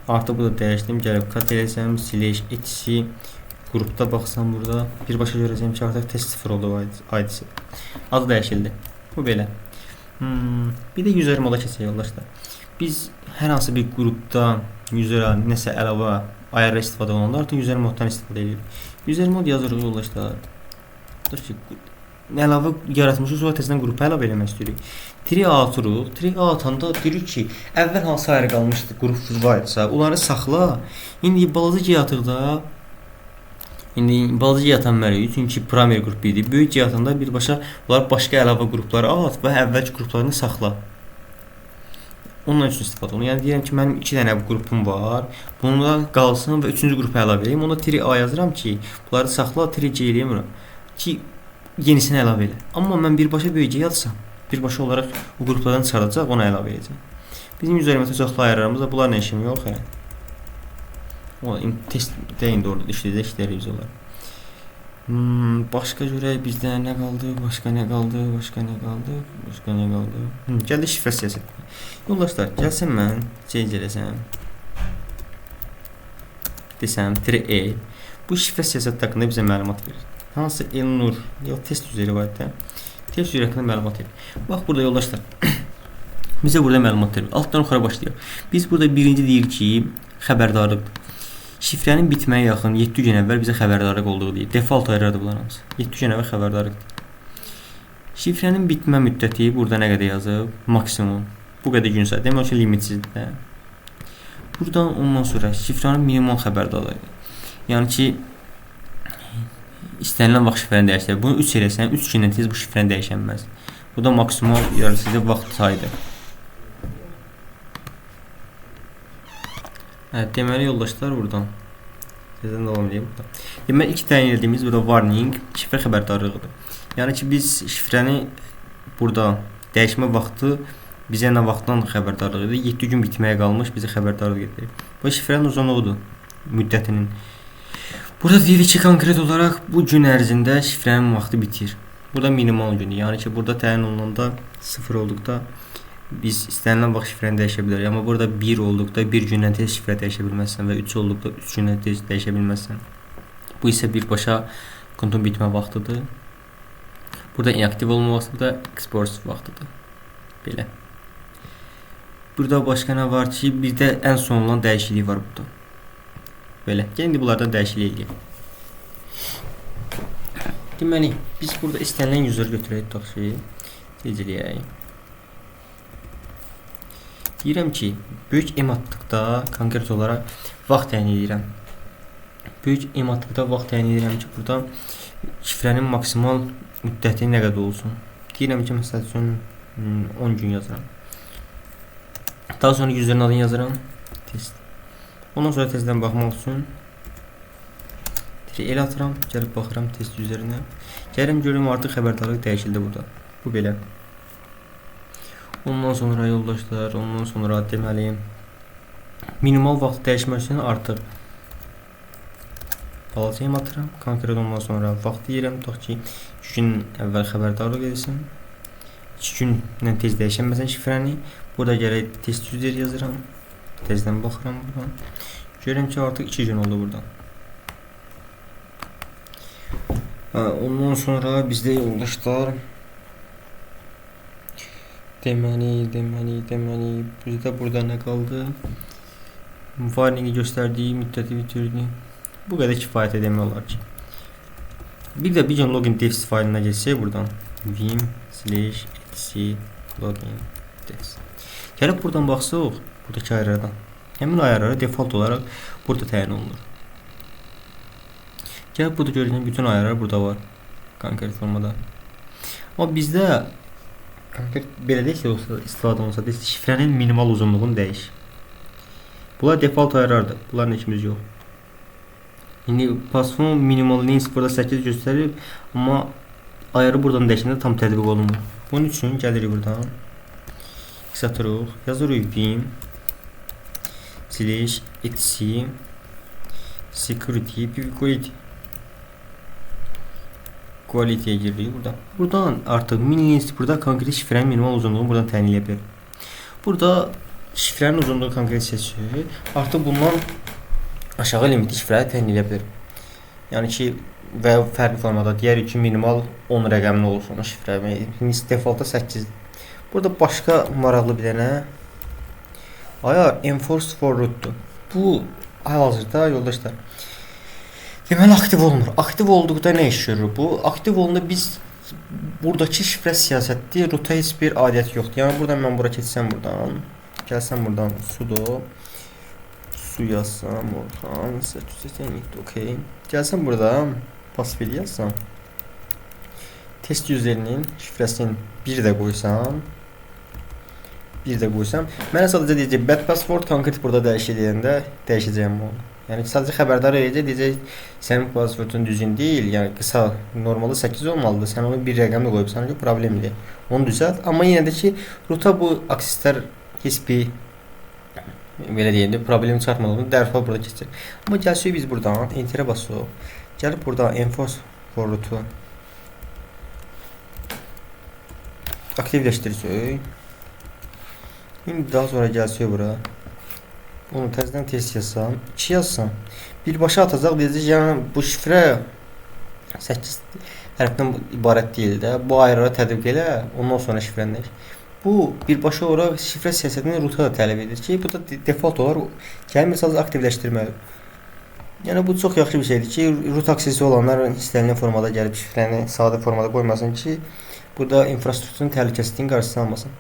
Artıq burada dəyişdim. Gəlib kat eləsəm, slash etc qrupda baxsam burada birbaşa görəcəm ki, artıq test 0 oldu ID-si. Adı dəyişildi. Bu belə. Bir də user moda keçək yoldaşlar. Biz hər hansı bir qrupda user'a nəsə əlavə ayarla istifadə olanda artıq user moddan istifadə edirik. User mod yazırıq yoldaşlar. Əlavə yaratmışıq, sonra təzədən qrupa əlavə eləmək istəyirik. Tree atırıq. Tree atanda deyirik ki, əvvəl hansı ayrı qalmışdı, qrup var idisə, onları saxla. İndi balaca yatıqda balaca yatanları çünki primary qrup idi. Böyük yatanda birbaşa bunlar başqa əlavə qruplara at və əvvəlki qruplarını saxla. Ondan üçün istifadə olunur. Yəni deyirəm ki, mənim 2 dənə qrupum var. Bunlar qalsın və 3-cü qrupa əlavə edeyim. Onda tree A yazıram ki, bunları saxla, tree C eləyim ki, yenisini əlavə elə. Amma mən birbaşa böyücə yazsam, birbaşa olaraq bu qruplardan çıxaracaq, ona əlavə edəcəm. Bizim üzərimizdə çoxlu ayarlarımızda bunlarla işim yox. O testdə indi orada işləyəcək olar. Başqa görək bizdə nə qaldı? Başqa nə qaldı? Gəldi şifrə siyasəti. Yoldaşlar, gəlsin mən eləsəm. Desəm -E. Bu şifrə siyasəti haqqında bizə məlumat verir. Hansı Elnur ya test üzəri var da. Test üzəri haqqında məlumat verir. Bax burada yoldaşlar. Bizə burada məlumat verir. Altdan yuxarı başlayaq. Biz burada birinci deyir ki, xəbərdarlıqdır. Şifrənin bitməyə yaxın 7 gün əvvəl bizə xəbərdarlıq olduğu deyir. Default ayırırdı bunlar hamısı. 7 gün əvvəl xəbərdarlıqdır. Şifrənin bitmə müddəti burada nə qədər yazıb? Maksimum. Bu qədər gün sayı. Demək ki, limitsizdir. Buradan ondan sonra şifrənin minimum xəbərdarlığı. Yəni ki, istənilən vaxt şifrəni dəyişdir. Bunu 3 eləsən, 3 gündən tez bu şifrəni dəyişənməz. Bu da maksimum yaradıcı vaxt sayıdır. Deməli yoldaşlar buradan. Sizdən davam edeyim burada. Deməli ilk təyin etdiyimiz burada warning, şifrə xəbərdarlığıdır. Yəni ki, biz şifrəni burada dəyişmə vaxtı bizə nə vaxtdan xəbərdarlıq edir? 7 gün bitməyə qalmış bizə xəbərdarlıq edir. Bu şifrənin uzunluğudur, müddətinin. Burada deyirik ki, konkret olaraq bu gün ərzində şifrənin vaxtı bitir. Burada minimal gündür. Yəni ki, burada təyin olunanda 0 olduqda biz istənilən vaxt şifrəni dəyişə bilərik. Amma burada 1 olduqda 1 gündən tez şifrə dəyişə bilməzsən və 3 olduqda 3 gündən tez dəyişə bilməzsən. Bu isə birbaşa kontun bitmə vaxtıdır. Burada inaktiv olma vaxtı da export vaxtıdır. Belə. Burada başqa nə var ki, bizdə ən son olan dəyişiklik var burada. Belə. İndi bunlardan dəyişiklik edək. Deməli, biz burada istənilən user götürək daxil. Tezləyək. Deyirəm ki, böyük M atdıqda konkret olaraq vaxt təyin edirəm. Böyük M atdıqda vaxt təyin edirəm ki, burada şifrənin maksimal müddəti nə qədər olsun. Deyirəm ki, məsəl üçün 10 gün yazıram. Daha sonra userin adını yazıram. Test. Ondan sonra testdən baxmaq üçün el atıram, gəlib baxıram test üzərinə. Gəlirəm görürəm artıq xəbərdarlıq dəyişildi burada. Bu belə. Ondan sonra yoldaşlar, ondan sonra deməli minimal vaxt dəyişmək üçün artıq balacayım atıram. Konkret ondan sonra vaxt deyirəm, tutaq ki 2 gün əvvəl xəbərdarlıq edilsin. 2 gündən tez dəyişənməsən şifrəni. Burada gələk test user yazıram. Tezdən baxıram buradan. Görürəm ki artıq 2 gün oldu buradan. Ondan sonra bizdə yoldaşlar deməli bizdə burada nə qaldı? Warning-i göstərdiyi müddəti bitirdi. Bu qədər kifayət demək olar ki. Bir də bir gün login defs faylına geçsək buradan vim/etc login defs. Gəlib buradan baxsaq, buradakı ayarlardan. Həmin ayarları default olaraq burada təyin olunur. Gəlib burada görəcəyiniz bütün ayarlar burada var. Konkret formada. Amma bizdə konkret belə deyək istifadə olunsa şifrənin minimal uzunluğunu dəyiş. Bunlar default ayarlardır. Bunların işimiz yox. İndi password minimal length burada 8 göstərir, amma ayarı buradan dəyişəndə tam tətbiq olunmur. Bunun üçün gəlirik buradan. Satırıq, yazırıq vim/etc security quality'yə giririk burada. Buradan artıq min-length burada konkret şifrənin minimal uzunluğunu buradan təyin edə bilir. Burada şifrənin uzunluğu konkret seçilir. Artıq bundan aşağı limitli şifrəni təyin edə bilir. Yəni ki, və fərqli formada. Digər ki minimal 10 rəqəmli olsun şifrə. Defaultda 8. Burada başqa maraqlı bir dənə ayar enforced for root. Bu hal-hazırda yoldaşlar deməli aktiv olmur. Aktiv olduqda nə iş görür bu? Aktiv olanda biz buradakı şifrə siyasətdə roota heç bir adiyyət yoxdur. Yəni buradan mən bura keçsəm buradan, gəlsəm buradan sudo su yazsam oradan set okey. Gəlsəm burada password yazsam test üzərinin şifrəsini bir də qoysam mənə sadəcə deyəcək bad password konkret burada dəyişəcəyəndə dəyişəcəyəm onu. Yəni sadəcə xəbərdar edəcək, deyəcək sənin passwordun düzgün deyil, yəni qısa normalda 8 olmalıdır. Sən onu bir rəqəmlə qoyubsan ki, problemdir. Onu düzəlt. Amma yenə də ki roota bu akseslər heç bir belə deyəndə problem çıxartmadığını dərhal burada keçir. Amma gəlsək biz buradan enterə basaq. Gəlib burada enforce for root-u aktivləşdirəcək. İndi daha sonra gəlsək bura. Onu təzədən test yazsam, 2 yazsam, birbaşa atacaq, deyəcək, yəni bu şifrə 8 hərfdən ibarət deyil də. Bu ayrıra tətbiq elə, ondan sonra şifrələnir. Bu birbaşa olaraq şifrə siyasətini roota da tələb edir ki, bu da default olaraq gəlmir sadəcə aktivləşdirməli. Yəni bu çox yaxşı bir şeydir ki, root aksesi olanlar istənilən formada gəlib şifrəni sadə formada qoymasın ki, burada infrastrukturun təhlükəsizliyinin qarşısını almasın.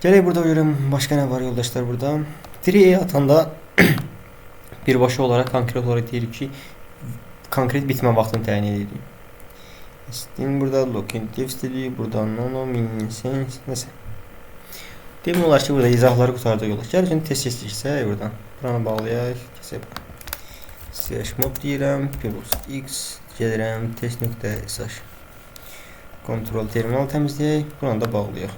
Gələk burada görüm başqa nə var yoldaşlar burada. 3'e atanda birbaşa olaraq konkret olaraq deyirik ki, konkret bitmə vaxtını təyin edirik. İstəyim burada login div dedik, burada nono mini sense nəsə. Demək olar ki, burada izahları qutardıq yoldaşlar. Gəl üçün test keçirsək buradan. Buranı bağlayaq, keçək. /mod deyirəm, plus x gəlirəm test.sh. Kontrol terminal təmizləyək, buranı da bağlayaq.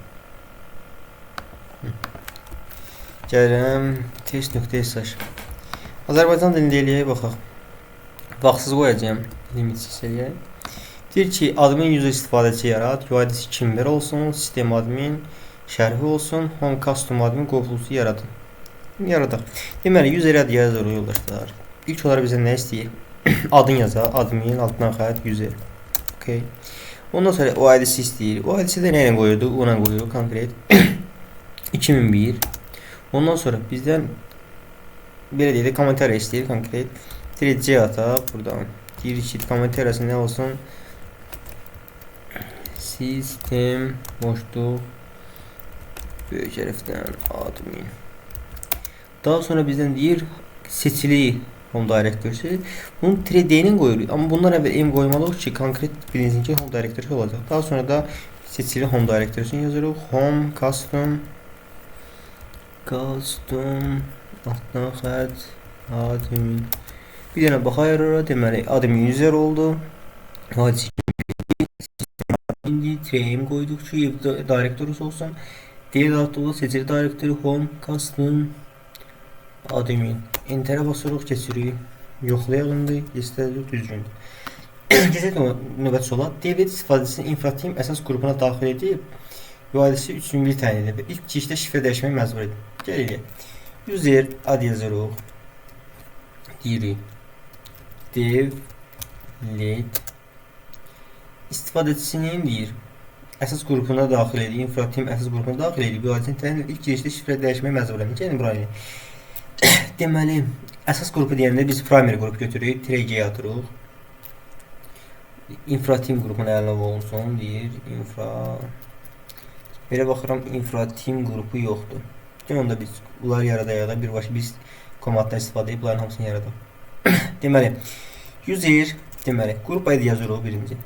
Gəlirəm test.sh. Azərbaycan dilində eləyək baxaq. Vaxtsız qoyacağım, limitsiz eləyək. Deyir ki, admin user istifadəçi yarat, UID'si kimlər olsun, sistem admin şərhi olsun, home custom admin qovlusu yaradın. Yaradaq. Deməli, user ad yazır yoldaşlar. İlk olaraq bizə nə istəyir? Adın yazar, admin, altından xətt, user. Okay. Ondan sonra UID'si istəyir. UID'si də nə ilə qoyurdu? Ona qoyuruq konkret. 2001. Ondan sonra bizdən belə deyək, komentar istəyir konkret. C ataq buradan. Deyir ki, komentarası nə olsun? Sistem boşluq böyük hərfdən admin. Daha sonra bizdən deyir seçili home directory. Bunu 3D-nin qoyuruq. Amma bundan əvvəl m qoymalıyıq ki, konkret bilinsin ki, home directory olacaq. Daha sonra da seçili home directory-sini yazırıq. Home custom altdan xətt admin. Bir dənə baxayırıq, deməli admin user oldu. İndi treyim qoyduq ki, directory olsun. Diğer adlı seçili directory home custom admin. Enterə basırıq, keçirik. Yoxlayaq indi, istədik düzgün. Keçək növbəti sola. David istifadəsini infrateam əsas qrupuna daxil edib UID'si 3001 təyin edib. İlk girişdə şifrə dəyişməyi məcbur edib. Gəlirik. User ad yazırıq. Deyirik. Dev lead istifadəçisinin deyir. Əsas qrupuna daxil edib. Infrateam əsas qrupuna daxil edib. UID'sini təyin edib. İlk girişdə şifrə dəyişməyi məcbur edib. Gəlin buraya. Deməli, əsas qrupu deyəndə biz primary qrup götürürük, 3G atırıq. Infrateam qrupuna əlavə olunsun, deyir, belə baxıram, infrateam qrupu yoxdur. Onda biz bunları yaradayaq da, birbaşa biz komanddan istifadə edib bunların hamısını yaradaq. Deməli, user, deməli, qrup ID yazırıq birinci.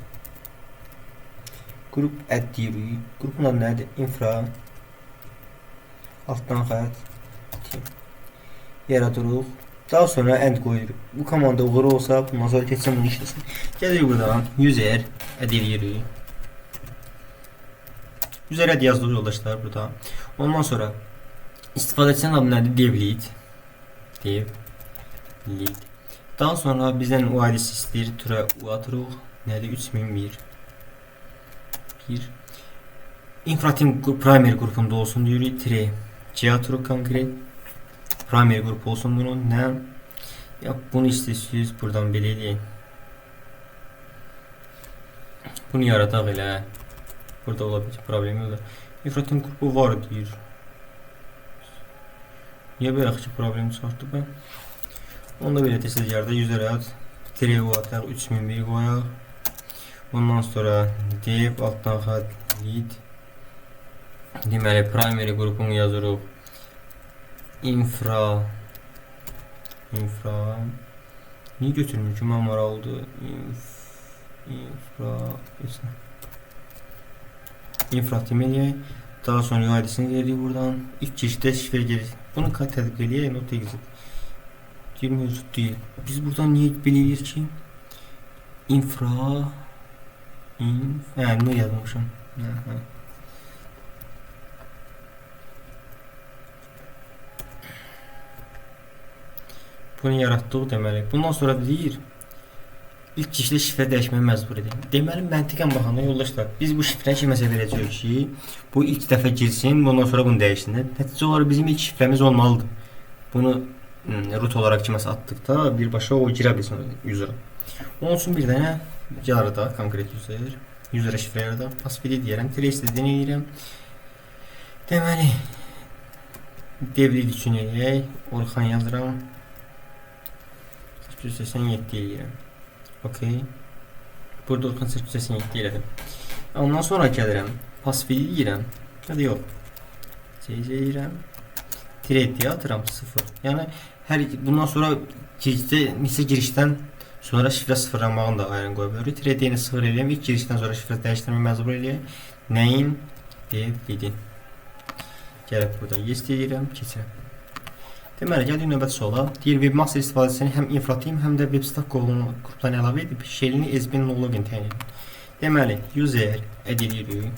Qrup add deyirik, qrupun adı nədir? Infra, altdan xətt, yaradırıq. Daha sonra end qoyuruq. Bu komanda uğurlu olsa, bundan sonra keçsəm bunu işləsin. Gəlirik buradan, user add edirik. User add yazdıq yoldaşlar burada. Ondan sonra istifadəçinin adı nədir? Devlead. Devlead. Daha sonra bizdən UID'si istəyir, türə U atırıq. Nədir? 3001. Infrateam primary qrupunda olsun deyirik. 3G atırıq konkret. Primary qrup olsun bunun. Nə? Ya bunu istəyirsiniz buradan belə edin. Bunu yaradaq elə. Burada olabilecek problemi yok da. İnfratim grubu var deyir. Niye böyle açık problem çıkarttı ben? Onda belə təsir yerde 100 rəd. Trevo ataq 3001 qoyaq. Ondan sonra dev altdan xətt lead. Deməli primary qrupunu yazırıq. Infra niye götürmüş ki mən maraqlıdır. Infra deməliyək. Daha sonra iadəsini veririk buradan. İlk girişdə şifre gelir. Bunu tədbiq eləyək, not exit. Bir mövcud deyil. Biz buradan niye bilirik ki? Bunu yazmışım. Bunu yaratdıq deməli. Bundan sonra deyir, ilk girişdə şifrə dəyişməyə məcbur edin. Deməli, məntiqən baxanda yoldaşlar, biz bu şifrəni kiməsə verəcəyik ki, bu ilk dəfə girsin, bundan sonra bunu dəyişsin. Nəticə olaraq bizim ilk şifrəmiz olmalıdır. Bunu root olarak kiməsə atdıqda birbaşa o girə bilsin user'a. Onun üçün bir dənə yarada konkret user'a şifrə yarada password deyirəm, trace denəyirəm. Deməli, devlid üçün eləyək, Orxan yazıram. 887 eləyirəm. Okey. Burada Orxan 887 elədim. Ondan sonra gəlirəm, password deyirəm. Ya da yox. Deyirəm. Tire'ye atıram 0. Yani bundan sonra girişdən sonra şifrə sıfırlamağını da ayrı qoya bilərik. Tire'yi 0 eləyəm. İlk girişdən sonra şifrə dəyişdirməyə məcbur eləyək. Nəyin? Devlidin. Gəlib burada yes deyirəm, keçirəm. Deməli, gəldik növbəti sola. Deyir, webmaster istifadəsini həm infrateam, həm də webstack qrupdan əlavə edib şerini ezbin login təyin edin. Deməli, user add edirik.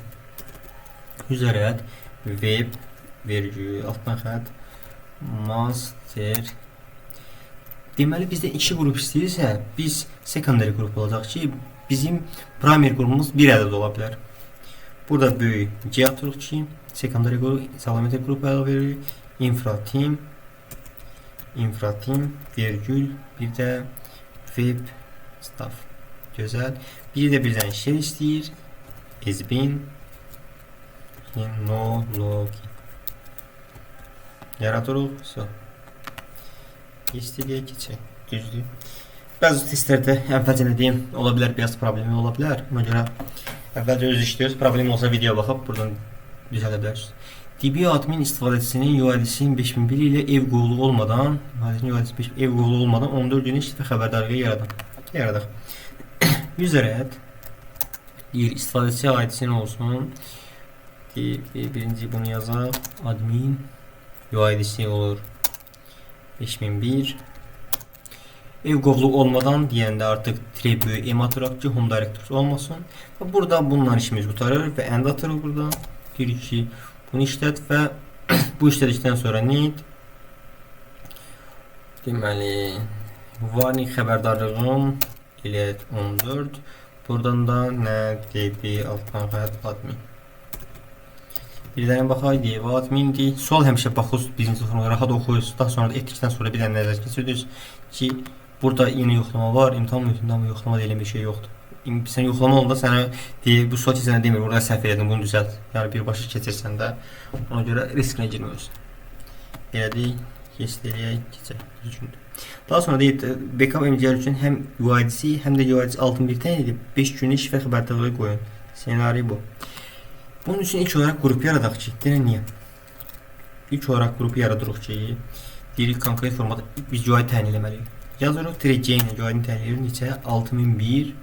User add web vergül altdan xətt master. Deməli, bizdə 2 qrup istəyirsə, biz secondary qrup olacaq ki, bizim primary qrupumuz bir ədəd ola bilər. Burada böyük G atırıq ki, secondary qrup, salametri qrup əlavə veririk. Infrateam, vergül, bir də web staff. Gözəl. Bir də birdən shell istəyir. Ezbin no login. Yaradırıq. İstədiyə keçək. Düzdür. Bəzi testlərdə əvvəlcə nə deyim, ola bilər, biraz problemi ola bilər. Ona görə əvvəlcə öz işləyiyoruz. Problem olsa video baxıb buradan düzələ bilərsiniz. DB admin istifadəçisinin UID'sinin 5001 ilə ev qovluğu olmadan, ev qovluğu olmadan 14 günün şifrə xəbərdarlığı yaradaq. User add deyir, istifadəçi ID'sinin olsun. Birinci bunu yazaq. Admin UID'si olur 5001. Ev qovluğu olmadan deyəndə artıq tribü M atıraq ki, home directory olmasın. Və burada bununla işimiz qutarır və end atırıq burada. Deyirik ki, bunu işlət və bu işlədikdən sonra need deməli warning xəbərdarlığım ilə 14. Buradan da nə db altdan xətt admin. Bir dənə baxaq, db admindir. Sol həmişə baxıyoruz, birinci sonra rahat oxuyuruz. Daha sonra da etdikdən sonra bir dənə nəzər keçirirsiniz ki, burada yeni yoxlama var, imtahan yoxlama deyilən bir şey yoxdur. Sən yoxlama olanda sənə deyir, bu sual ki sənə demir, burada səhv edin, bunu düzəlt. Yəni birbaşa keçirsən də ona görə risklə girmiyorsun. Elədik, keçdirək, keçək. Düzgündür. Daha sonra deyir, backup MDR üçün həm UID'si, həm də UID'si 6001 təyin edib 5 günlük şifrə xəbərdarlığı qoyun. Senari bu. Bunun üçün ilk olaraq qrup yaradaq ki, deyir niyə? İlk olaraq qrupu yaradırıq ki, deyirik konkret formada biz UID təyin eləməliyik. Yazırıq, -J ilə UID-ni təyin edirik, neçə? 6001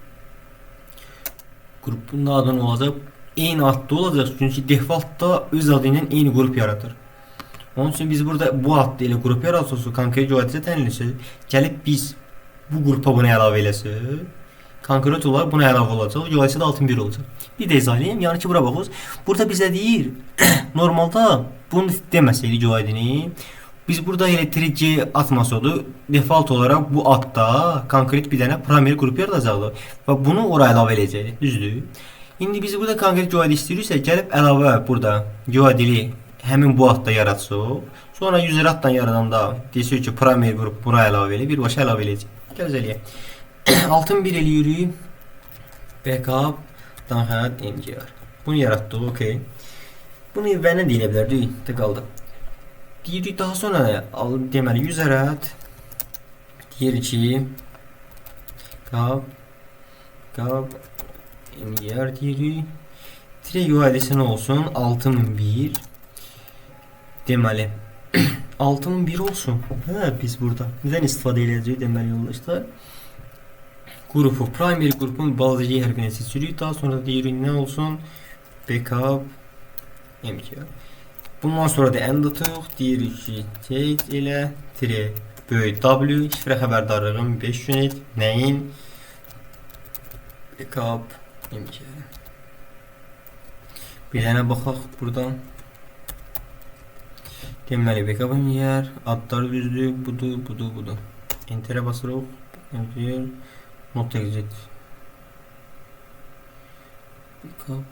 qrupun adını olacaq, eyni adda olacaq, çünki defaultda öz adı ilə eyni qrup yaradır. Onun üçün biz burada bu adda ilə qrup yaratırsa, konkret UID-sə təyin edirsək, gəlib biz bu qrupa bunu əlavə eləsək, konkret olaraq buna əlavə olacaq, UID-sə də 6001 olacaq. Bir də izah edeyim, yəni ki, bura baxırız. Burada bizə deyir, normalda bunu deməsəydik UID-ni, biz burada elektrik atmasaydı, default olarak bu adda konkret bir dənə primary qrup yaradacaqdı və bunu oraya əlavə edəcəkdik, düzdür? İndi biz burada konkret UID istəyiriksə, gəlib əlavə burada UID-li həmin bu adda yaratsaq, sonra user addan yaradanda desək ki, primary qrup buna əlavə elə, birbaşa əlavə eləyəcək. Gəl eləyək. 6001 eləyirik. Backup Danhat MGR. Bunu yarattık, okey. Bunu və nə deyə bilərdik? De qaldı. Deyirik daha sonra deməli 100 ərəd deyir ki qab MGR deyirik. Tire UID'si nə olsun? 6001. Deməli 6001 olsun. Hə, biz burada nədən istifadə edəcəyik deməli yoldaşlar? Grupu, primary grubun balaca hərfinə seçirik. Daha sonra deyirik nə olsun? Backup MGR. Bundan sonra da end atıq. Deyirik ki change ilə tire böyük W şifrə xəbərdarlığın 5 unit nəyin? Backup MGR. Bir dənə baxaq buradan. Deməli backup MGR adları düzdür. Budur. Enter'e basırıq. MGR not exit. Backup.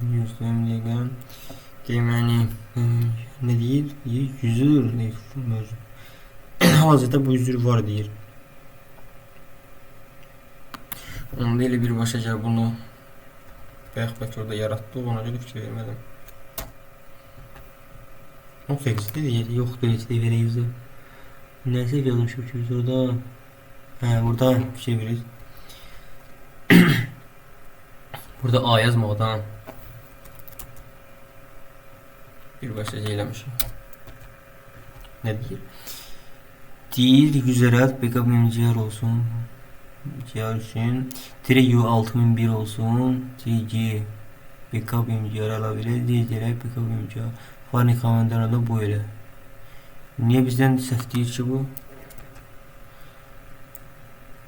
Yüzlüğüm diyelim. Deməli ne deyir? Yüzür. Hal-hazırda bu yüzür var deyir. Onda elə birbaşaca bunu bəlkə orada yaratdıq, ona görə fikir vermədim. Not exit deyir, yoxdur, heç də verə yüzü. Nəsə yazmışıq ki biz orada. Hə, burada fikir verir. Burada A yazmaqdan birbaşaca eləmişik. Nə deyir? Deyir 100 ərəd backup MGR olsun. MGR üçün tire U6001 olsun. TG backup MGR alabilir. DCR backup MGR. Fani komandanı bu elə. Niyə bizdən səhv deyir ki bu?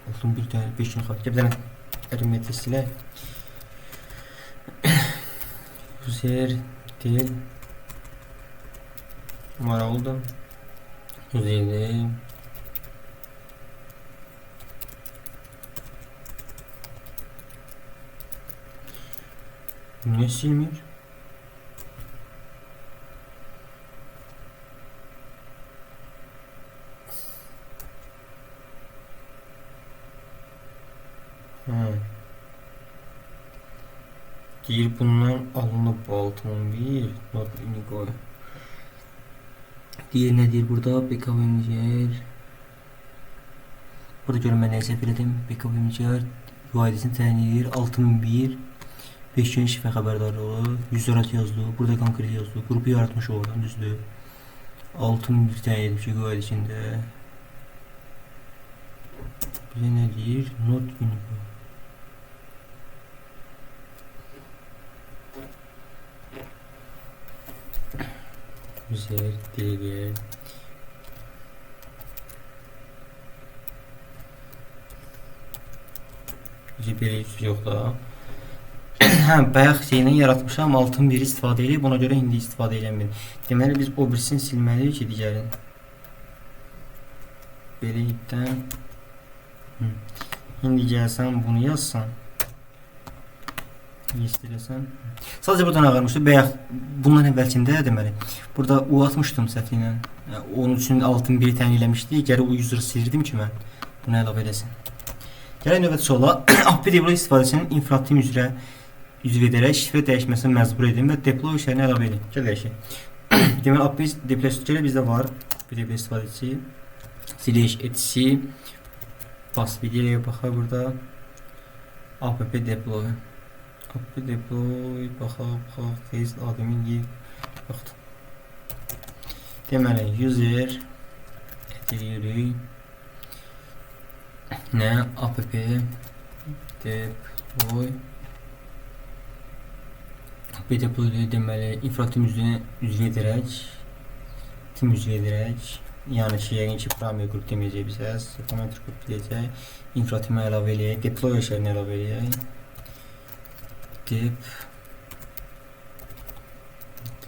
Olsun bir tane 5 gün xat. Bir dənə əriməti silək. User değil. Numara oldu. User niye silmiyor? Deyir bundan alınıb bu 6001 not unique. Deyir nə deyir burada? Backup MGR. Burada görün mən nə səhv elədim. Backup MGR UID'sini təyin edir. 6001 5 gün şifrə xəbərdarlığı 100 ərəd yazdı. Burada konkret yazdı. Qrupu yaratmış oradan düzdür. 6001 təyin edib ki UID içində. Bizə nə deyir? Not unique. Güzel değil. Bir yok da. Hə, bayaq şeyini yaratmışam, 6001 istifadə edib, ona görə indi istifadə eləmir. Deməli biz o birisini silməliyik ki, digərin. Belə ipdən. İndi gəlsən bunu yazsan. İstəyirsən. Sadəcə buradan ağarmışdı. Bayaq bundan əvvəlkində deməli. Burada U atmışdım səhv ilə. Onun üçün 6001 təyin eləmişdi. Gəri o user'ı silirdim ki mən bunu əlavə edəsin. Gələk növbəti suala. API deploy istifadəsinin infrastruktur üzrə üzv edərək şifrə dəyişməsini məcbur edin və deploy işlərini əlavə edin. Gələk şey. Deməli API deploy istifadəsi bizdə var. API deploy istifadəsi /etc pas videoya baxaq burada. App deploy. App deploy baxaq tez admin deyib baxdı. Deməli user edirik. Nə app deploy. App deploy deməli infrastruktur üzv edərək, tim üzv edərək, yəni ki yəqin ki primary qrup deməyəcək bizə, secondary qrup deyəcək, infrastruktur əlavə eləyək, deploy işlərini əlavə eləyək.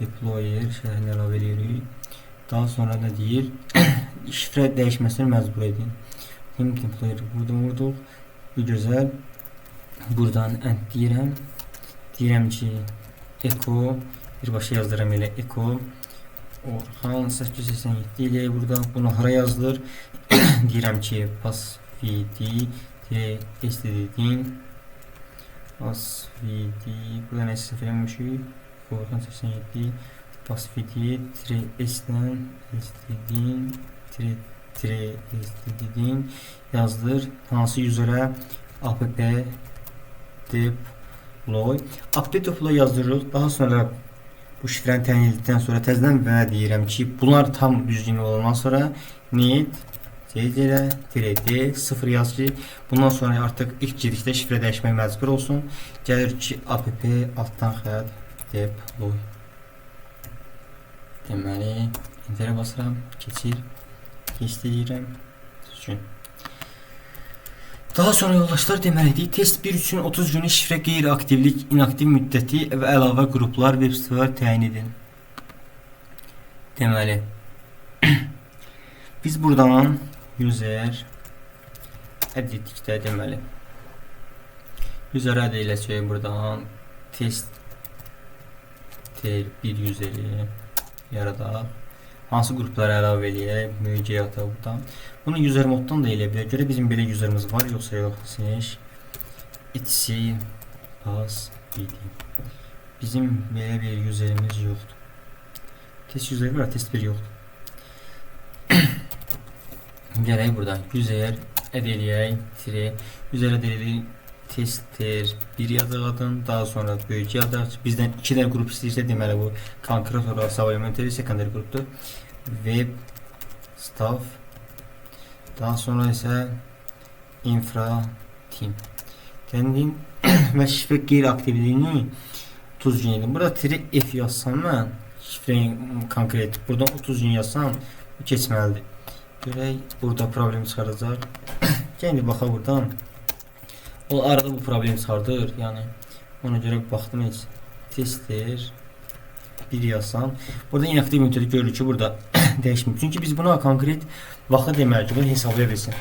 Deployer şəhərini əlavə edirik. Daha sonra nə deyir? Şifrə dəyişməsini məcbur edin. Deployer buradan vurduq. Bu gözəl. Buradan end deyirəm. Deyirəm ki echo birbaşa yazdıram elə echo Orhan 887 ilə burada bunu hara yazılır? Deyirəm ki pas SVD-STD'nin ASVD burada ne sıfırlamışıq? Volkan 87 ASVD-S'dən STD'nin yazdır. Hansı userə app deploy. App deploy yazdırırıq. Daha sonra bu şifrəni təyin etdikdən sonra təzədən və deyirəm ki, bunlar tam düzgün olandan sonra net CC-D 0 yaz ki, bundan sonra artıq ilk girişdə şifrə dəyişmək məcbur olsun. Gəlir ki, app altdan xətt deploy. Deməli, enterə basıram, keçir. Keçdirirəm. Düzgün. Daha sonra yoldaşlar deməlidir, test 1 üçün 30 günlük şifrə qeyri-aktivlik, inaktiv müddəti və əlavə qruplar, web sitelər təyin edin. Deməli, biz buradan user add etdikdə deməli, user add eləsək buradan test 1 useri yaradaq. Hansı qruplara əlavə eləyək, mühücəyə ataq buradan. Bunu user moddan da elə bilir. Görə bizim belə userimiz var, yoxsa yox. etc pass id. Bizim belə bir userimiz yoxdur. Test user var, test 1 yoxdur. Gələk buradan user add eləyək, user add eləyək, tester 1 yazaq adın, daha sonra böyük yazaq. Bizdən 2 dənə qrup istəyirsə, deməli bu konkret olaraq supplementary secondary qrupdur. Web staff, daha sonra isə infra team. Təyin və şifrə qeyri-aktivliyini 30 gün edim. Burada -f yazsam mən, şifrəni konkret, buradan 30 gün yazsam keçməlidir. Görək, burada problem çıxaracaq. Gəlin baxaq buradan. O arada bu problem çıxardır, yəni ona görə baxdım heç. Tester 1 yazsam, burada inaktiv müddəti görürük ki, burada dəyişmir. Çünki biz buna konkret vaxtı deməli ki, bunu hesablaya bilsin.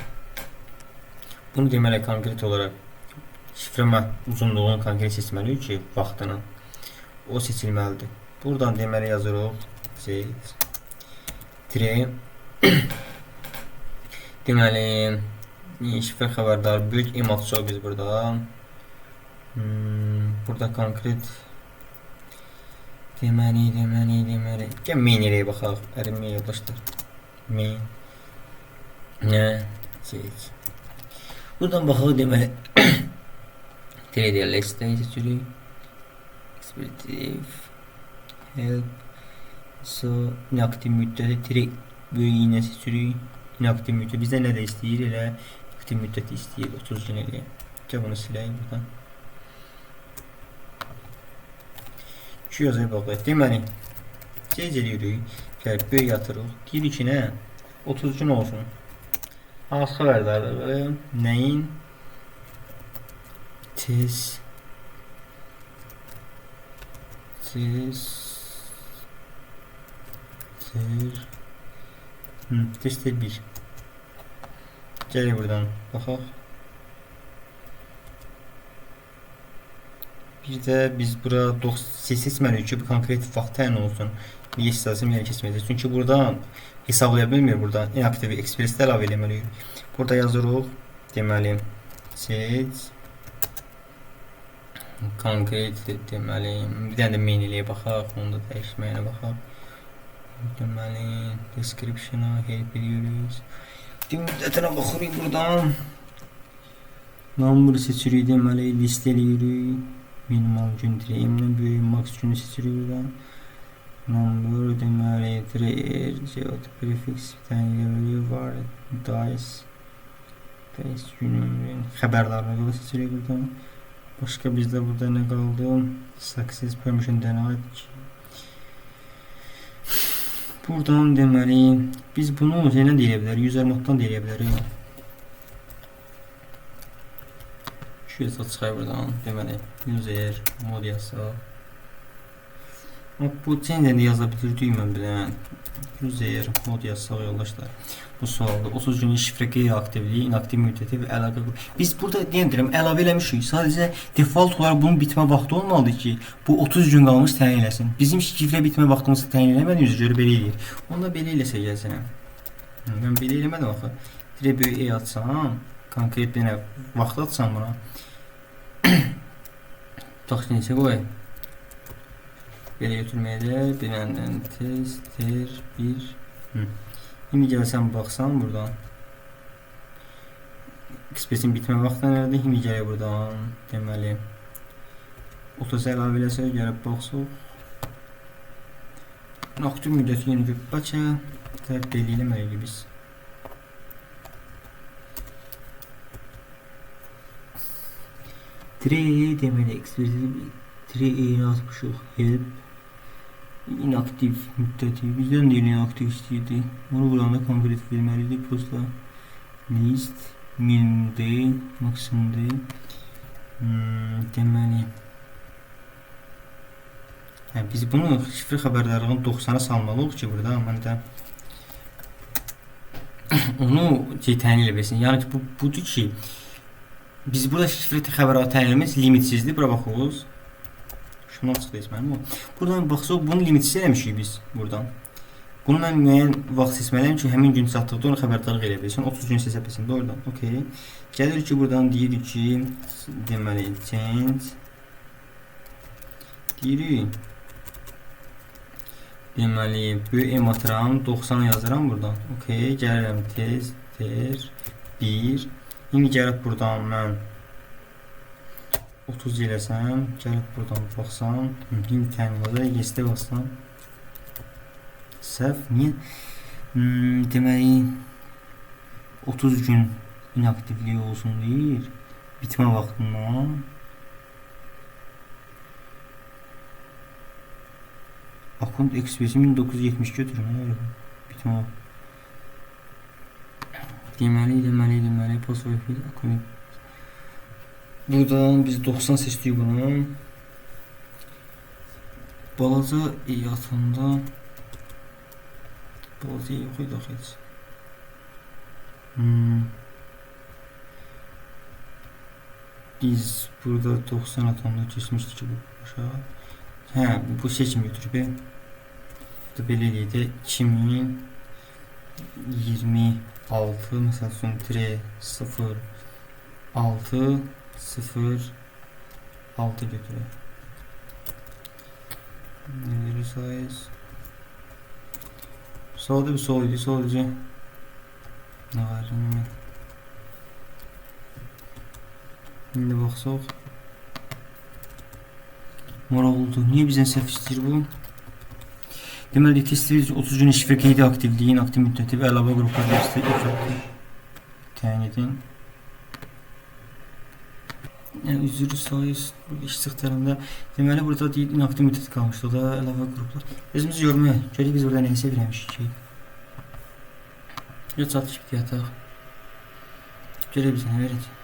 Bunu deməli konkret olaraq şifrə uzunluğunu konkret seçməliyik ki, vaxtını o seçilməlidir. Buradan deməli yazırıq deməli şifrə xəbərdar böyük emat çox biz burada. Burada konkret deməli gəl main eləyə baxaq. Ərimməyə başlar. Main buradan baxaq deməli TDL listəyi seçirik. Expletive help inaktiv müddəti böyük iynə seçirik. İnaktiv müddət bizdən nə də istəyir, elə aktiv müddəti istəyir 30 gün eləyək. Gəl bunu siləyim buradan. Şu yazıya baxaq. Deməli gecəliyirik. Gəl böyük yatırıq. Deyirik ki, nə? 30 gün olsun. Hansı xəbərdarlığı? Nəyin? Test 1. Gəlir buradan baxaq. Bir də biz bura seçməliyik ki, bu konkret vaxt təyin olsun. Niyə istəsəm yəni keçməyəcək. Çünki buradan hesablaya bilmir, buradan inaktiv express-də əlavə eləməliyik. Burada yazırıq. Deməli seç konkret deməli bir dənə də main eləyə baxaq, onu da dəyişməyinə baxaq. Deməli description-a help ediyoruz. Müddətinə baxırıq buradan. Number seçirik, deməli list eləyirik. Minimal gün dirəyimlə böyük max günü seçirik buradan. Number deməli dir, prefix bir dənə var. Dice günün xəbərdarlığı da seçirik buradan. Başqa bizdə burada nə qaldı? Success permission denied. Buradan deməli biz bunu yenə deyə bilərik, user moddan deyə bilərik. Şu çıxır buradan. Deməli user mod yazsaq. Bu change-də yaza bilirdik mən bilən. User mod yazsaq yoldaşlar. Bu sualda 30 günlük şifrə qeyri-aktivliyi, inaktiv müddəti və əlaqə. Biz burada deyirəm əlavə eləmişik. Sadəcə default olaraq bunun bitmə vaxtı olmalıdır ki, bu 30 gün qalmış təyin eləsin. Bizim şifrə bitmə vaxtımızı təyin eləmədiyimiz görə belə eləyir. Onda belə eləsə gəlsin. Mən belə eləmədim axı. Böyük E atsam, konkret bir vaxt atsam buna. Tax necə qoy. Belə götürməyə də biləndən tester 1. İndi gəlsəm baxsam buradan. Express'in bitmə vaxtı nədir? İndi gələk buradan. Deməli 30 əlavə eləsək gəlib baxsaq. Aktiv müddəti yeni bir baca belli eləməliyik biz. Tire deməli Express'i atmışıq. Help inaktiv müddəti. Bizdən də inaktiv istəyirdi. Onu buranda konkret verməliydik. Posta list minimum deyil, maksimum deyil. Deməli biz bunu şifre xəbərdarlığın 90'a salmalıyıq ki burada. Mən də onu təyin elə bilsin. Yəni ki budur ki biz burada şifre xəbərdarlıq təyinimiz limitsizdir. Bura baxırıq. Şunu açıqlayız mənim o. Buradan baxsaq bunu limitsiz eləmişik biz buradan. Bunu mən müəyyən vaxt seçməliyəm ki həmin gün çatdıqda onu xəbərdarlıq elə bilsin. 30 gün seçəbilsin oradan. Okay. Gəlir ki buradan deyirik ki deməli change deyirik. Deməli bu ematıram 90 yazıram buradan. Okay. Gəlirəm tester 1. İndi gəlib buradan mən 30 eləsəm, gəlib buradan baxsam, indi təminada yesdə bassam. Səhv, niyə? Deməli 30 gün inaktivliyi olsun deyir. Bitmə vaxtından. Account Express'i 1970 götürüm. Bitmə vaxt. Deməli password field account. Buradan biz 90 seçdik bunu. Balaca iyatında balaca yox idi heç. Biz burada 90 atanda keçmişdik ki bu aşağı. Bu seçim götürüb. Bu belə idi 2026 məsəl üçün 0 6 6 götürək. Nedir size? Solda bir sol idi, sadəcə. Nə var? İndi baxsaq. Maraq oldu. Niyə bizdən səhv istəyir bu? Deməli testimiz 30 gün şifre qeydi aktivliyin aktiv müddəti və əlavə qrupları təyin edin. Üzrü sayız iştiqlərində deməli burada deyil inaktiv müddəti qalmışdı. O da əlavə qruplar. Özümüz görmək. Görək biz burada neysə biləmişik ki. Ya çatışıb yataq. Görək biz nə verəcək.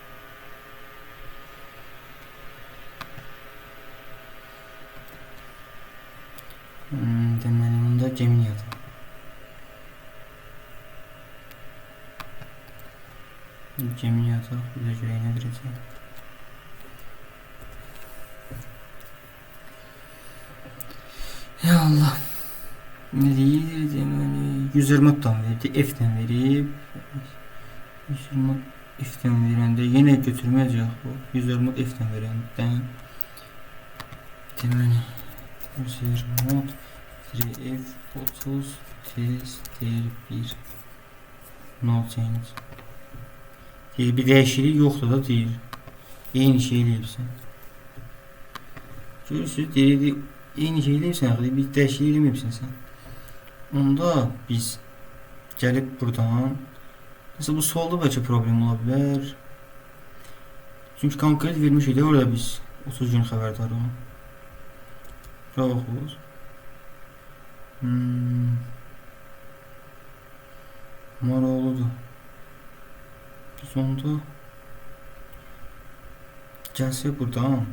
Deməli onda Gemini yataq. Gemini yataq. Bir də görək nə verəcək. Ya Allah. Ne deyir deməli 120'dan verdi, F'dən verib. 120 F'dən verəndə yenə götürməyəcək bu. 120 F'dən verəndə deməli 120 3F 30 tester 1 no change. Bir dəyişiklik yoxdur da deyir. Eyni şey eləyibsən. Görürsünüz deyir eyni şey eləyibsən, bir dəyişiklik eləməyibsən sən. Onda biz gəlib buradan mesela bu solda bəlkə problem ola bilər. Çünki konkret vermiş idi orada biz 30 gün xəbərdarıq. Bura baxırıq. Maraqlıdır. Biz onda gəlsək buradan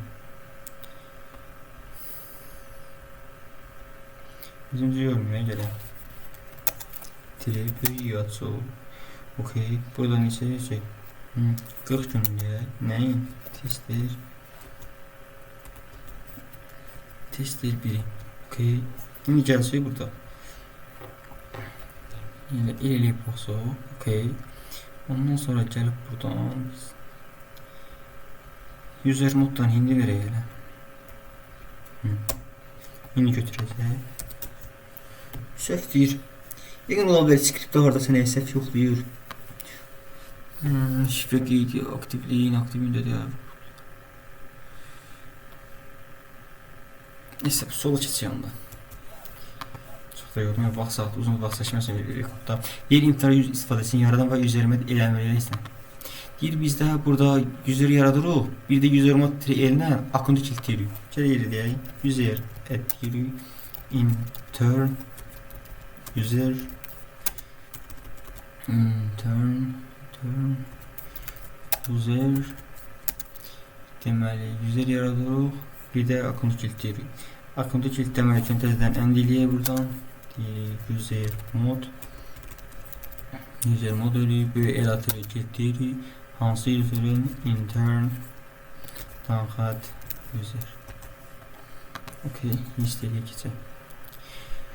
bizimci görmüyor gerek. Trip yatsı. Okey. Burada neçə şey? 40 gün diye. Neyin? Tester 1. Okey. Şimdi gəlsək burada. Yəni eləyib baxsaq. Okey. Ondan sonra gəlib buradan user moddan hindi verək elə. Hindi götürəcək. Səhv deyir. Yəqin ola bilər skriptdə hardasa nəyə səhv yoxlayır. Şifrə qeydi, aktivliyi, inaktivliyi də deyər. Neyse, sola keçək onda. Çox da yorulmaya vaxt saat, uzun vaxt seçməsin rekordda. Yer imtiharı yüz istifadəsini yaradan və yüzlərimə eləmələri istəyir. Deyir bizdə burada user yaradırıq. Bir də user mod elinə akkontu kilitləyirik. Gəl yeri deyək. User add deyirik. Intern user user deməli user yaradırıq. Bir də akkontu kilitləyirik. Akkontu kilitləmək üçün təzədən end eləyək buradan. Deyirik user mod eləyib. Böyük elatırı kilitləyirik. Hansı userin intern tanxat user. Okey, listəyə keçək.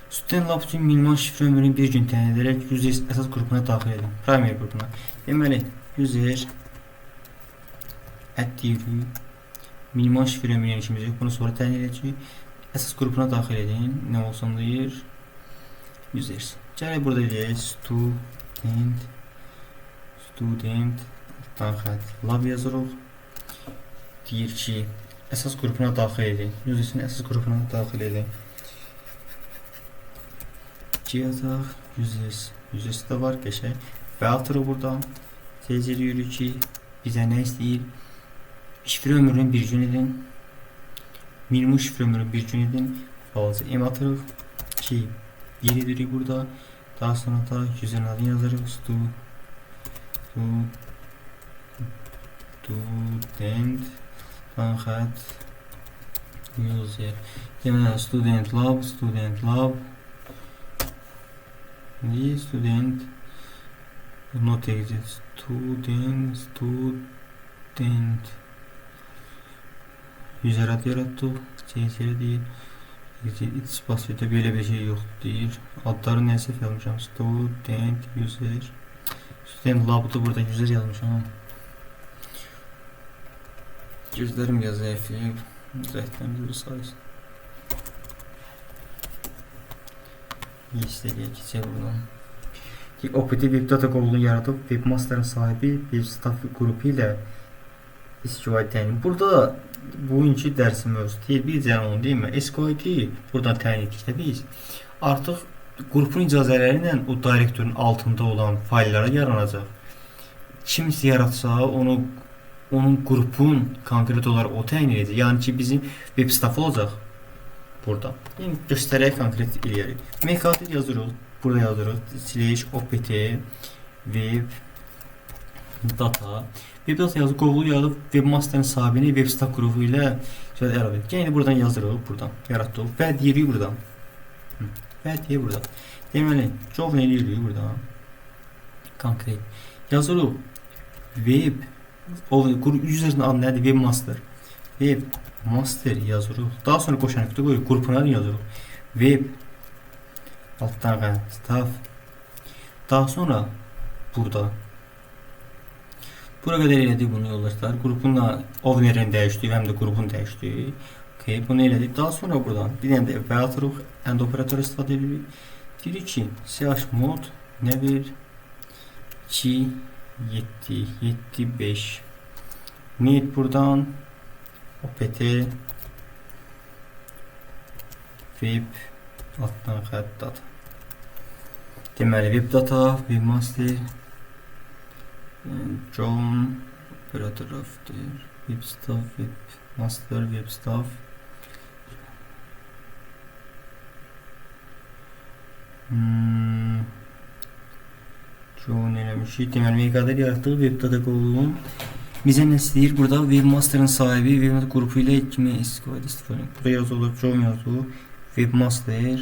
Sütten lab üçün minimal şifrə ömrünü bir gün təyin edərək user əsas qrupuna daxil edin. Primary qrupuna. Deməli, user add deyirik. Minimal şifrə ömrünü işimiz yox. Bunu sonra təyin edəcək. Əsas qrupuna daxil edin. Nə olsun deyir? Users. Gələk burada deyək. Student tanxat lab yazırıq. Deyir ki, əsas qrupuna daxil edin. Usersin əsas qrupuna daxil edin. Yazaq. Users də var qəşəng. Və atırıq buradan. Tezləyirik ki, bizə nə istəyir? Şifrə ömrünü bir gün edin. Minimum şifrə ömrünü bir gün edin. Balaca M atırıq ki, yer edirik burada. Daha sonra da userin adını yazırıq. Student tanxat user. Deməli, student lab student not exist student user adı yaratdıq. CSR deyil. It's basitdə belə bir şey yoxdur deyir. Adları nəsə yazmışam. Student user. Student labda burada user yazmışam. Gözlərim biraz zəifləyib. Zəifləmdir sayısın. Listəyə keçək buradan. OPT Web Data qovluğunu yaradıb Webmaster'ın sahibi WebStaff qrupu ilə SQL təyin. Burada bugünkü dərsim mövzusu deyil, bir cənə onu deyim mi? SQL buradan təyin etdikdə biz artıq qrupun icazələri ilə o direktorun altında olan fayllara yaranacaq. Kimsə yaratsa onun qrupun konkret olaraq o təyin edəcək. Yəni ki, bizim WebStaff olacaq burada. Yəni göstərək konkret eləyərik. Mekadir yazırıq. Burada yazırıq. /opt web data. Web data yazıb qovluğu yazıb Webmaster'ın sahibini WebStack qrupu ilə əlavə edirik. Yəni buradan yazırıq, buradan yaratdıq və deyirik buradan. Və deyirik buradan. Deməli, job nə eləyirik buradan? Konkret yazırıq. Web user'ın adı nədir? Webmaster. Webmaster yazırıq. Daha sonra qoşan nöqtə qoyuruq. Qrupuna yazırıq. Web altdan staff. Daha sonra burada bura qədər elədik bunu yoldaşlar. Qrupun ownerini dəyişdik, həm də qrupunu dəyişdik. Okay, bunu elədik. Daha sonra buradan bir dənə də və atırıq. End operatoru istifadə edirik. Deyirik ki, chmod nə ver? 2.7.7.5 need buradan opt web altdan xətt data. Deməli, web data, webmaster John operator after WebStaff, webmaster, WebStaff John eləmişik. Deməli, meqadır yaratdıq web data qovluğun. Bizə nə istəyir? Burada Webmaster'ın sahibi Webmaster qrupu ilə kimi istifadə edilir. Burada yazılır, John yazılır. Webmaster.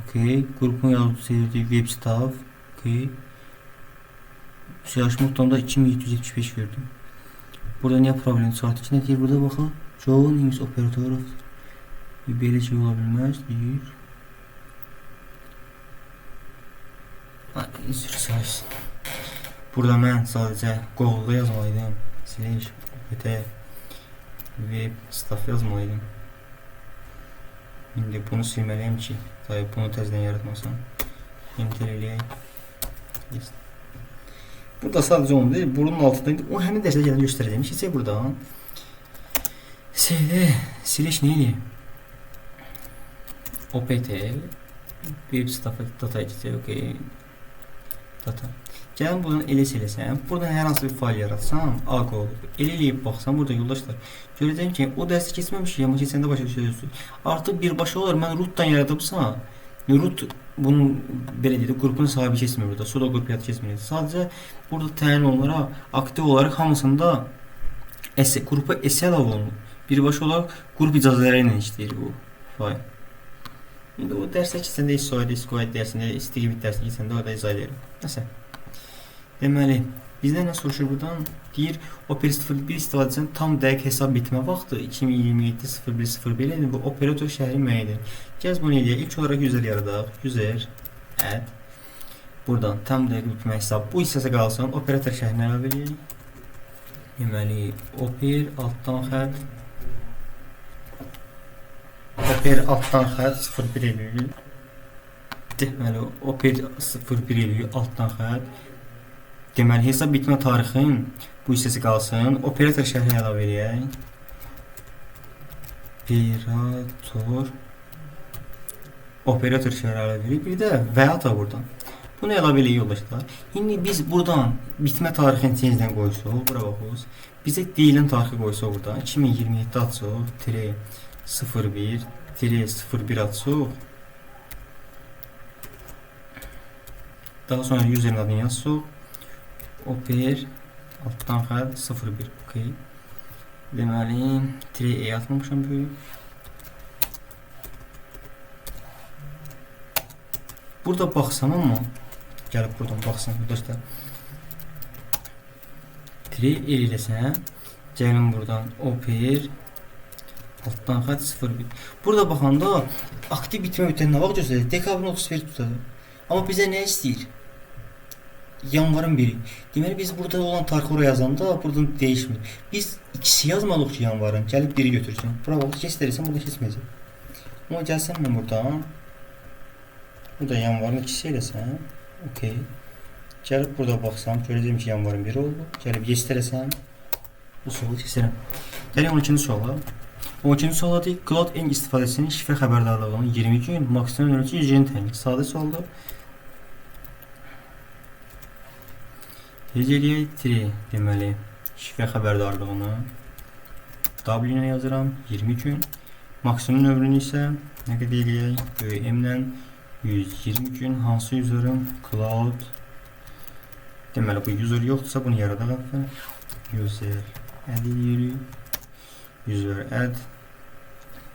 Okay. Qrupun yazılır, WebStaff. Okay. Chmoddan da 2775 verdim. Burada niyə problem çıxartdı ki? Nə deyir? Burada baxın. John is operator of. Belə şey ola bilməz deyir. Üzr istəyirsiniz. Burada mən sadəcə Google-da yazmalıydım. Slash opt web staff yazmalıydım. İndi bunu silməliyəm ki, tabii bunu təzədən yaratmasam. Enter eləyək. Burada sadəcə onu deyil, bunun altında o həmin dərsə gələn göstərəcəm. Keçək buradan. Slash neydi? Opt web staff data edəcək, okey. Data. Gəlin buradan elə siləsəm, buradan hər hansı bir fayl yaratsam, AQ olur. Elə eləyib baxsam, burada yoldaşlar, görəcəm ki, o dərsi keçməmişik, amma keçəndə başa düşürsünüz. Artıq birbaşa olar, mən rootdan yaradıbsam, root bunun belə deyək, qrupun sahibi keçmir burada, sudo qrup yadı keçmir. Sadəcə burada təyin olaraq, aktiv olaraq hamısında qrupa SL olunur. Birbaşa olaraq qrup icazələri ilə işləyir bu fayl. İndi o dərsə keçəndə SQL dərsində, STGBit dərsində keçəndə orada izah edirəm. Nəsə. Deməli, bizdən nə soruşur buradan? Deyir, Opera 01 istifadəçinin tam dəqiq hesab bitmə vaxtı 2027-01-01 idi. Bu operator şəhəri müəyyən. Gəz bunu eləyək. İlk olaraq user yaradaq. User add. Buradan tam dəqiq bitmə hesab. Bu hissəsə qalsın. Operator şəhərini əlavə edək. Deməli, oper altdan xətt. Oper altdan xətt 01 eləyir. Deməli, oper 01 eləyir altdan xətt. Deməli, hesab bitmə tarixin bu hissəsi qalsın. Operator şərhini əlavə edək. Operator şərhi əlavə edək. Bir də və ata buradan. Bunu əlavə edək yoldaşlar. İndi biz buradan bitmə tarixini change-dən qoysuq. Bura baxırız. Bizə deyilən tarixi qoysuq buradan. 2027 açıq. 01 açıq. Daha sonra userin adını yazsıq. Oper altdan xətt 01. Okay. Deməli, 3E atmamışam böyük. Burada baxsam amma, gəlib buradan baxsam, dostlar. 3E eləsəm, gəlin buradan Oper altdan xətt 01. Burada baxanda aktiv bitmə müddətini nə vaxt göstərir? Dekabrın 31 tutadır. Amma bizə nə istəyir? Yanvarın biri. Deməli biz burada olan tarixi oraya yazanda buradan değişmir. Biz ikisi yazmalıyıq ki yanvarın. Gəlib biri götürsün. Bura bax, keçdirirsən burada keçməyəcək. Amma gəlsəm mən buradan. Burada yanvarın ikisi eləsəm. Okey. Gəlib burada baxsam, görəcəm ki yanvarın biri oldu. Gəlib keçdirirsən. Bu sualı keçirəm. Gəlin 12-ci suala. 12-ci suala deyək, Cloud Eng istifadəsinin şifrə xəbərdarlığının 20 gün, maksimum ölçü 120 təmin. Sadə sualdır. Eləyək 3 deməli şifrə xəbərdarlığını W-nə yazıram 20 gün. Maksimum ömrünü isə nə qədər eləyək? Böyük M-lə 120 gün. Hansı user'ın? Cloud. Deməli bu user yoxdursa bunu yaradaq. User add edirik. User add.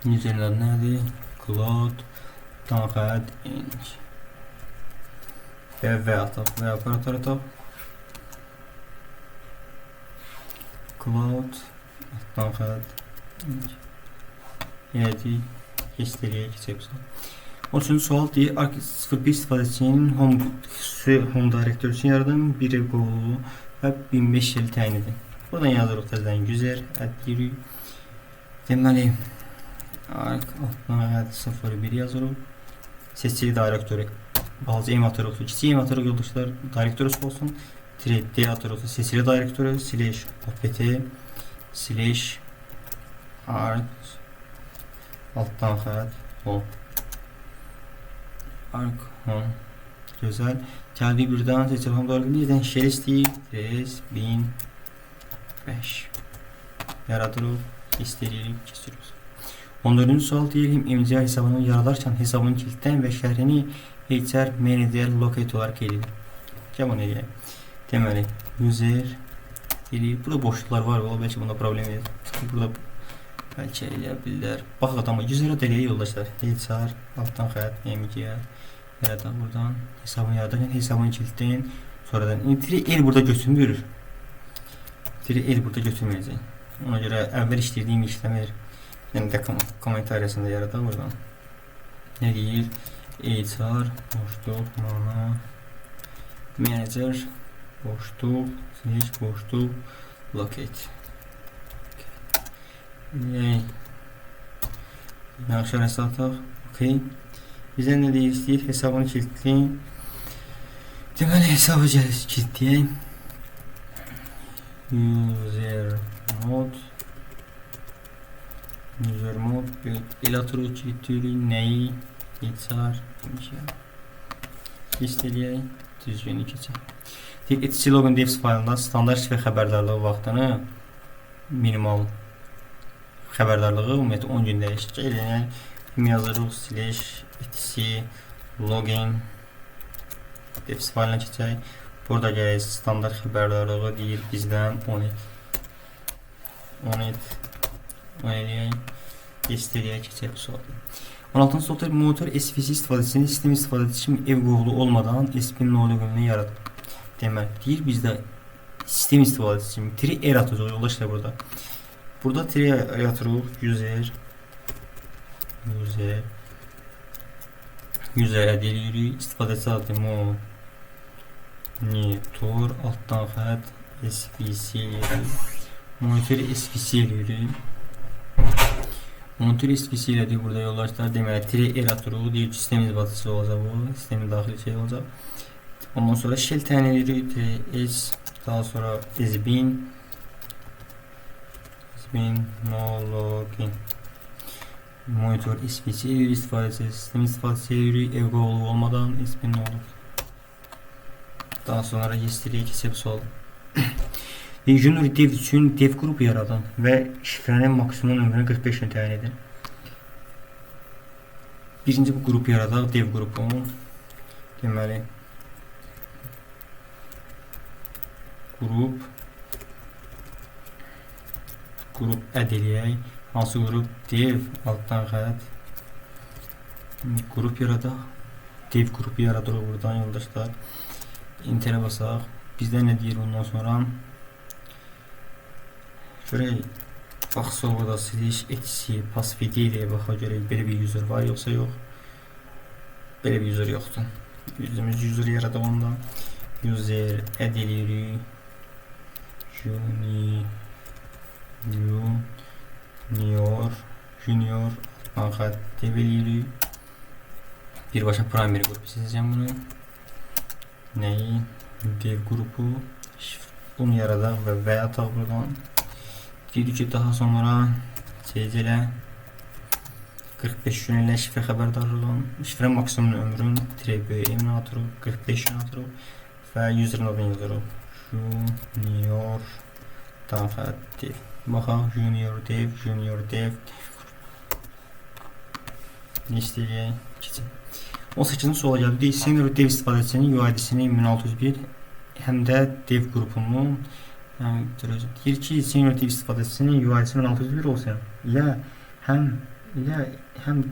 User'ın adı nədir? Cloud. Tanxəd eng. Və ataq. Və operator ataq. Cloud altdan xətt elədik, keçdirək, keçək. 13-cü sual deyir, ARC01 istifadəçinin home director üçün yaradan bir qolu və 1005 yıl təyin edin. Buradan yazırıq təzədən user add deyirik. Deməli, ARC altdan xətt 01 yazırıq. Seçili direktoru bazı em atırıq, kiçik em atırıq yoldaşlar, direktoru olsun. 3D atırıq, seçili direktoru slash opt slash arc altdan xətt home arc home. Gözəl. Gəldik birdən seçili home direktoru bizdən shell istəyir 1005 yaradırıq, istəyirik, keçiririk. 14-cü sual deyir, MCR hesabını yaradarkən hesabın kilitdən və şəhrini HR manager locate olaraq qeyd edir. Gəl bunu eləyək. Deməli, user deyirik. Burada boşluqlar var, bəlkə bunda problem edir. Burada bəlkə eləyə bilər. Baxaq amma user'a eləyək yoldaşlar. HR altdan xətt MCR yaradaq buradan hesabını yaradarkən hesabın kilitdən sonradan el burada götürmür. El burada götürməyəcək. Ona görə əvvəl işlədiyim işləmir. Yəni də kommentariyasında yaradaq buradan. Nə deyir? HR boşluq mana Manager boşluq slash boşluq locate. Yaxşı ataq. Okay. Bizə nə deyə istəyir? Hesabını kilitləyin. Deməli hesabı kilitləyək. User mode elətro kilitləyirik. Nəyi? İçar. İstəyək. Düzgünü keçək. Deyək, etc login devs faylında standart şifrə xəbərdarlığı vaxtını minimal xəbərdarlığı ümumiyyətlə 10 gün dəyişəcək. Yəni yazırıq slash etc login devs faylına keçək. Burada gələk standart xəbərdarlığı deyir bizdən 10 eləyək. İstəyək keçək bu sualda. 16-cı sualda monitor SVC istifadəsini sistem istifadəçisi kimi ev qovulu olmadan SP-nin logini yaradır. Deməli, deyir bizdə sistem istifadəçisi kimi tri er atacaq yoldaşlar burada. Burada tri yatırıq user edirik. İstifadəçi adı monitor altdan xətt SVC edirik. Monitor SVC edirik. Monitor SVC elədik burada yoldaşlar. Deməli, tri er atırıq. Deyir ki, sistem istifadəçisi olacaq bu. Sistemin daxili şey olacaq. Ondan sonra shell təyin edirik. Daha sonra SBIN no login. Monitor SVC istifadəçisi, sistem istifadəçisi edirik. Ev qovulu olmadan SBIN no login. Daha sonra istəyək keçib sual. Junior dev üçün dev qrupu yaradan və şifrənin maksimum ömrünü 45 gün təyin edin. Birinci bu qrupu yaradaq, dev qrupu. Deməli, qrup add eləyək. Hansı qrup? Dev altdan xətt qrup yaradaq. Dev qrupu yaradırıq buradan yoldaşlar. Enterə basaq. Bizdə nə deyir ondan sonra? Görək, baxsaq burada slash etc password ilə baxa görək belə bir user var yoxsa yox. Belə bir user yoxdur. Üzümüz user yaradaq ondan. User add eləyirik. Junior xətt dev eləyirik. Birbaşa primary qrupu seçəcəm bunu. Nəyi? Dev qrupu. Bunu yaradaq və ataq buradan. Deyirik ki, daha sonra CC-lə 45 gün ilə şifrə xəbərdarlığın, şifrə maksimum ömrün -m atırıq, 45 gün atırıq və userin adını yazırıq. Junior dev. Baxaq, junior dev. İstəyək, keçək. 18-ci suala gəldik. Senior dev istifadəçisinin UID-sini 1601 həm də dev qrupunun deyir ki, senior dev istifadəçisinin UID-si 1601 olsa ya həm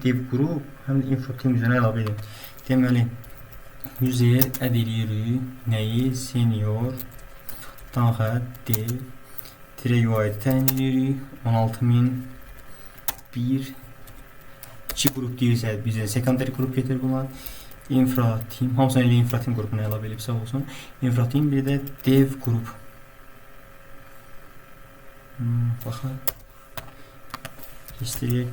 dev qrup, həm də info team üzrə əlavə edin. Deməli, user add eləyirik. Nəyi? Senior xətt dev UID təyin edirik. 16001 2 qrup deyirsə bizə secondary qrup getir bunlar. Infra team, hamısını elə infra team qrupuna əlavə edib sağ olsun. Infra team bir də dev qrup. Baxaq. İstəyək.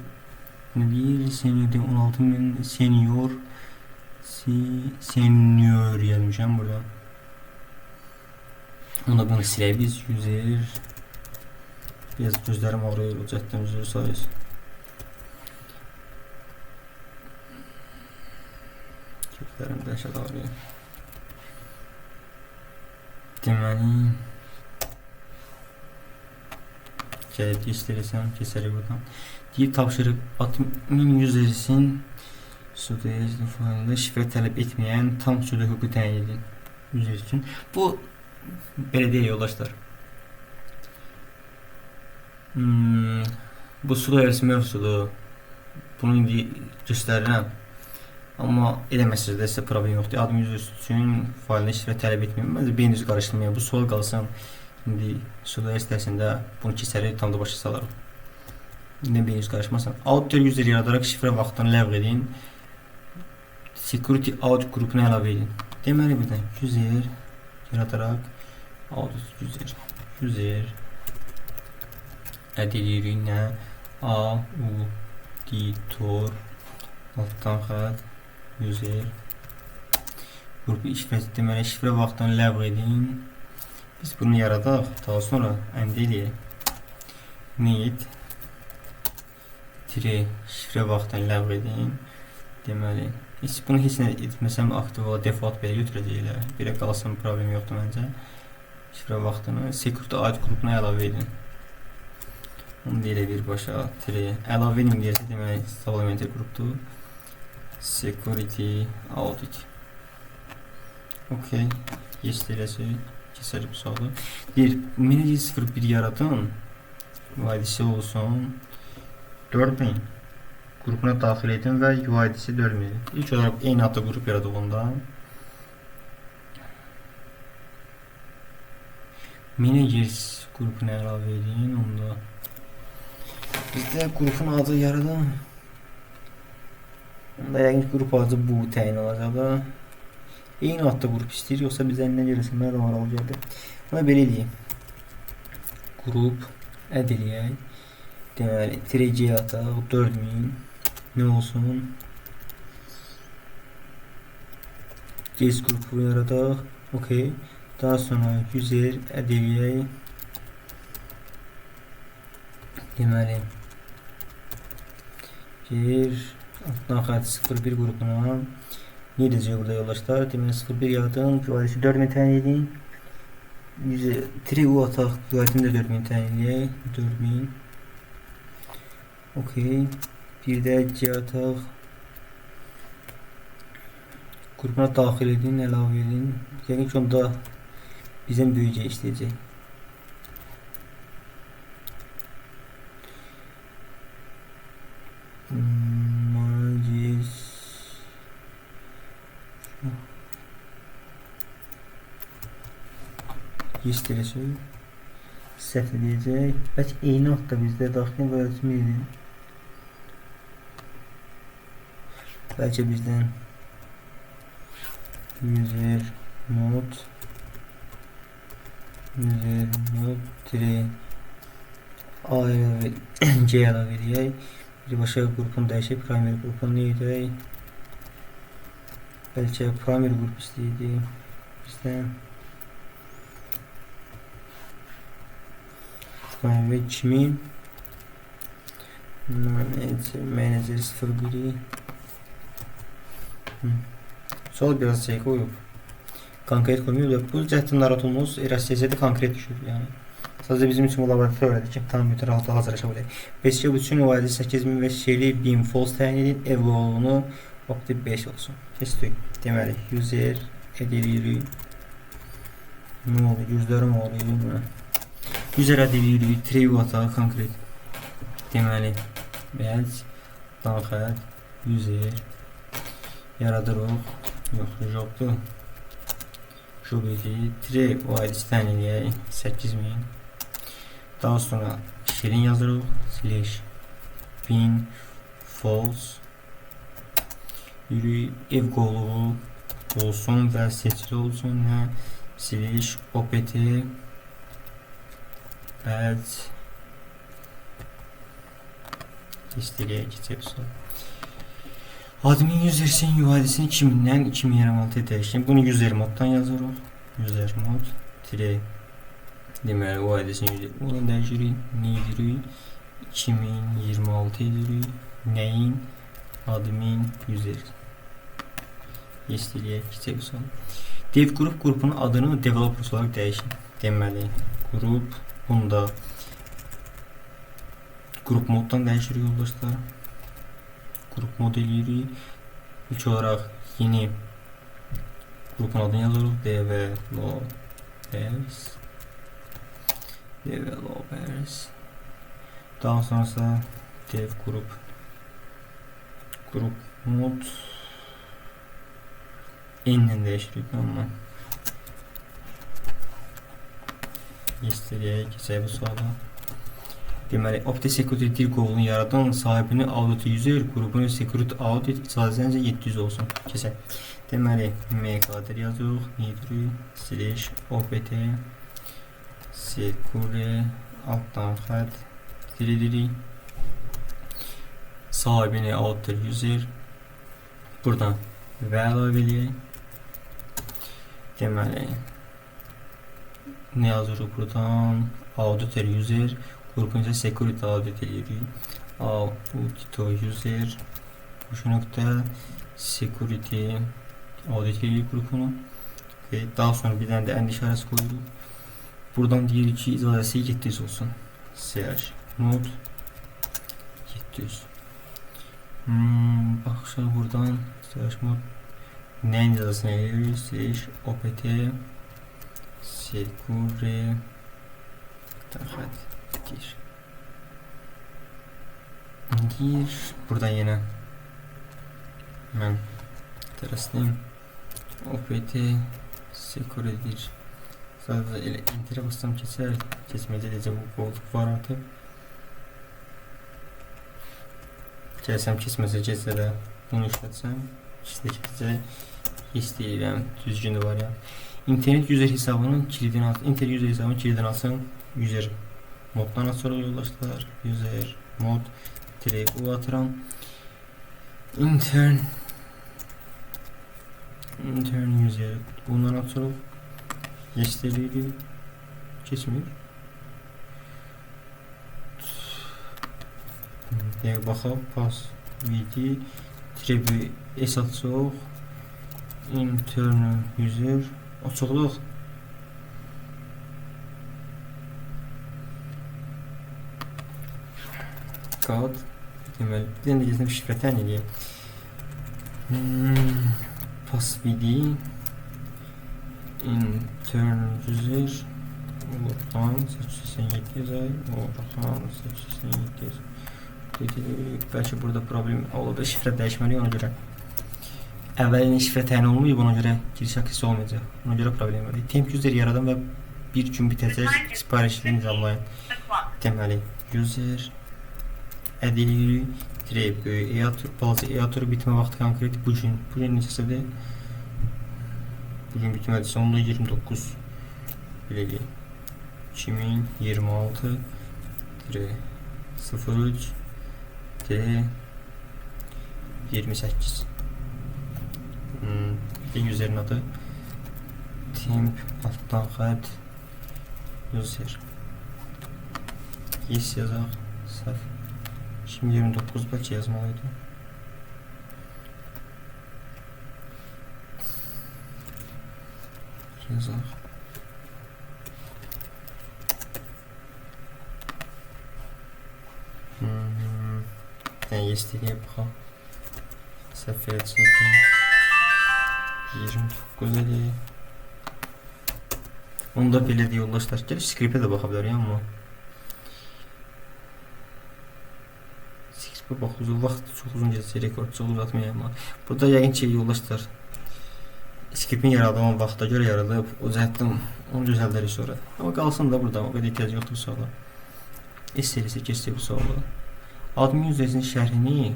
Nə deyir? Senior 16000 senior yazmışam burada. Onda bunu silək biz. User biraz gözlərim ağrıyor. Cətdən üzr sayısı. Gözlərim dəhşət ağrıyor. Deməli gələk istəyirsən keçərik buradan. Deyib tapşırıq admin usersin sudoku faylında şifrə tələb etməyən tam sudoku təyin edin user üçün. Bu belə deyək yoldaşlar. Bu sudoku mövzudur. Bunu indi göstərirəm. Amma eləməsiniz də sizə problem yoxdur. Admin user üçün faylında şifrə tələb etməyən. Məncə beyninizi qarışdırmayın. Bu sual qalsın. İndi sudoku sitəsində bunu keçərik, tam da başa salarım. Nə beyniniz qarışmasın. Outer user yaradaraq şifrə vaxtını ləğv edin. Security out qrupuna əlavə edin. Deməli buradan user yaratarak user edilir auditor alttan xətt user qrupu şifrəsi deməli şifrə vaxtını ləğv edin. Biz bunu yaradaq. Daha sonra əldə edək. Need şifrə vaxtını ləğv edin. Deməli bunu heç nə etməsəm aktiv ola default belə götürəcəklər. Belə qalsın problem yoxdur məncə. Şifrə vaxtını security aid qrupuna əlavə edin. Onu da elə birbaşa əlavə edin deyirsə deməli supplementary qrupdur. Security audit. Okay. Yes deyirəsi keçərik bu sualı. Manager 01 yaradın. UID'si olsun 4000 qrupuna daxil edin və UID'si 4000. İlk olaraq eyni adda qrup yaradığında Managers qrupuna əlavə edin. Onda bizdə qrupun adı yaradan. Onda yəqin qrup adı bu təyin olacaq da. Eyni adda qrup istəyir, yoxsa bizdən nə görəsə mənə də maraqlı gəldi. Ona belə eləyək. Qrup add eləyək. Deməli, treciyə ataq 4000 nə olsun? Case qrupu yaradaq. Okay. Daha sonra user add eləyək. Deməli, altdan xətt 01 qrupuna nə edəcək burada yoldaşlar? Deməli 01 yaradın, UID'si 4000 təyin edin. U ataq, UID'ini də 4000 təyin edək. 4000. Okay. Bir də C ataq. Qrupuna daxil edin, əlavə edin. Yəni ki, onda bizdən böyücə istəyəcək. İstəyəcək. Səhv edəcək. Bəlkə eyni adda bizdə daxil vəziyyətmiydi. Bəlkə bizdən user mod A əlavə C əlavə edək. Birbaşa qrupunu dəyişək. Primary qrupunu nə edək? Bəlkə primary qrup istəyirdik bizdən. Ve kimi manager 01'i sol biraz şey koyup konkret koymuyor. Bu cəhətdən narahat olmamız erasiyəcədə konkret düşür. Yəni sadəcə bizim üçün bu laborator öyrədik ki, tam mütər halda hazırlaşa bilək. Beşikə bütün UID 8000 və şeyli BIM false təyin edin. Ev qolunu opti 5 olsun. Keçdik. Deməli user edirik. Nə oldu? Yüzlərim oluyor. User edirik. Tree ataq konkret. Deməli bəz daxil user yaradırıq. Yoxdur, yoxdur. Job idi. Tree UID təyin edək 8000. Daha sonra şirin yazırıq. Slash bin false yürü ev qolu olsun və seçili olsun və slash opt add istəyək keçək. Admin usersin UID'sini 2000-dən 2026 dəyişdim. Bunu user moddan yazırıq. User mod tire deməli UID'sini onu dəyişirik. Nə edirik? 2026 edirik. Nəyin? Admin user. İstəyək keçək. Dev qrupunun adını developers olaraq dəyişin. Deməli qrup bunda qrup moddan dəyişirik yoldaşlar. Qrup mod eləyirik. İlk olaraq yeni qrupun adını yazırıq. Developers. Daha sonrası dev qrup mod n-lə dəyişirik. Amma istəyək keçək bu suala. Deməli, Opti Security dil qovluğunu yaradan sahibini audit user, qrupunu security audit icazəncə 700 olsun. Keçək. Deməli, mqdir yazırıq. /opt security altdan xətt dilirik. Sahibini audit user. Buradan və əlavə edək. Deməli, nə yazırıq buradan? Auditor user, qrupunu security audit edirik. Auditor user, nöqtə security audit edirik qrupunu. Və daha sonra bir dənə də end işarəsi qoyuruq. Buradan deyirik ki, icazəsi 700 olsun. /mod 700. Baxışaq buradan /mod nəyin icazəsini edirik? /opt security gir. Buradan yenə mən tərəsliyim. Opt security. Sadəcə elə enterə bassam keçər. Keçməyəcək necə bu qoltuq var artıq. Gəlsəm keçməsə keçsə də bunu işlətsəm. Keçəcək. İstəyirəm. Düzgün var ya. İnternet user hesabının kilidini alsın. İnternet user hesabının kilidini alsın. User moddan açırıq yoldaşlar. User mod direkt o atıram. Intern user bundan açırıq. Gösteririk. Keçmir. Deyək baxaq. Pass video trebi s açıq. Intern user açıqlıq. Kod. Deməli, bir dənə də gəzdim şifrətən edeyim. Pass video intern user Orhan 887 yazay. Orhan 887 bəlkə burada problem olub. Şifrə dəyişməliyik ona görə. Əvvəlin şifrə təyin olmayıb, ona görə giriş akses olmayacaq. Ona görə problem var. Temp user yaradan və bir gün bitəcək siparişini nizamlayın. Deməli, user edilir direkt balaca e-atır bitmə vaxtı konkret bugün neçəsidir? Bugün bitmədisə onda 29 biləcək. 2026 03 28 userin adı temp altdan xətt user yes yazaq səhv 2029 bəlkə yazmalıydı. Yazaq. Yes deyə baxaq. Səhv edəcəkdim. 29 edir. Onda belə də yoldaşlar. Gəlib skriptə də baxa bilər, amma skriptə baxırız. Vaxt çox uzun gedəcək, rekord çox uzatmayayım. Burada yəqin ki, yoldaşlar skriptin yaradılma vaxta görə yaradılıb. O cəhətdən onu düzəldərik sonra. Amma qalsın da burada, o qədər ehtiyac yoxdur suala. S serisi keçdi bu suala. Admin userin şərhini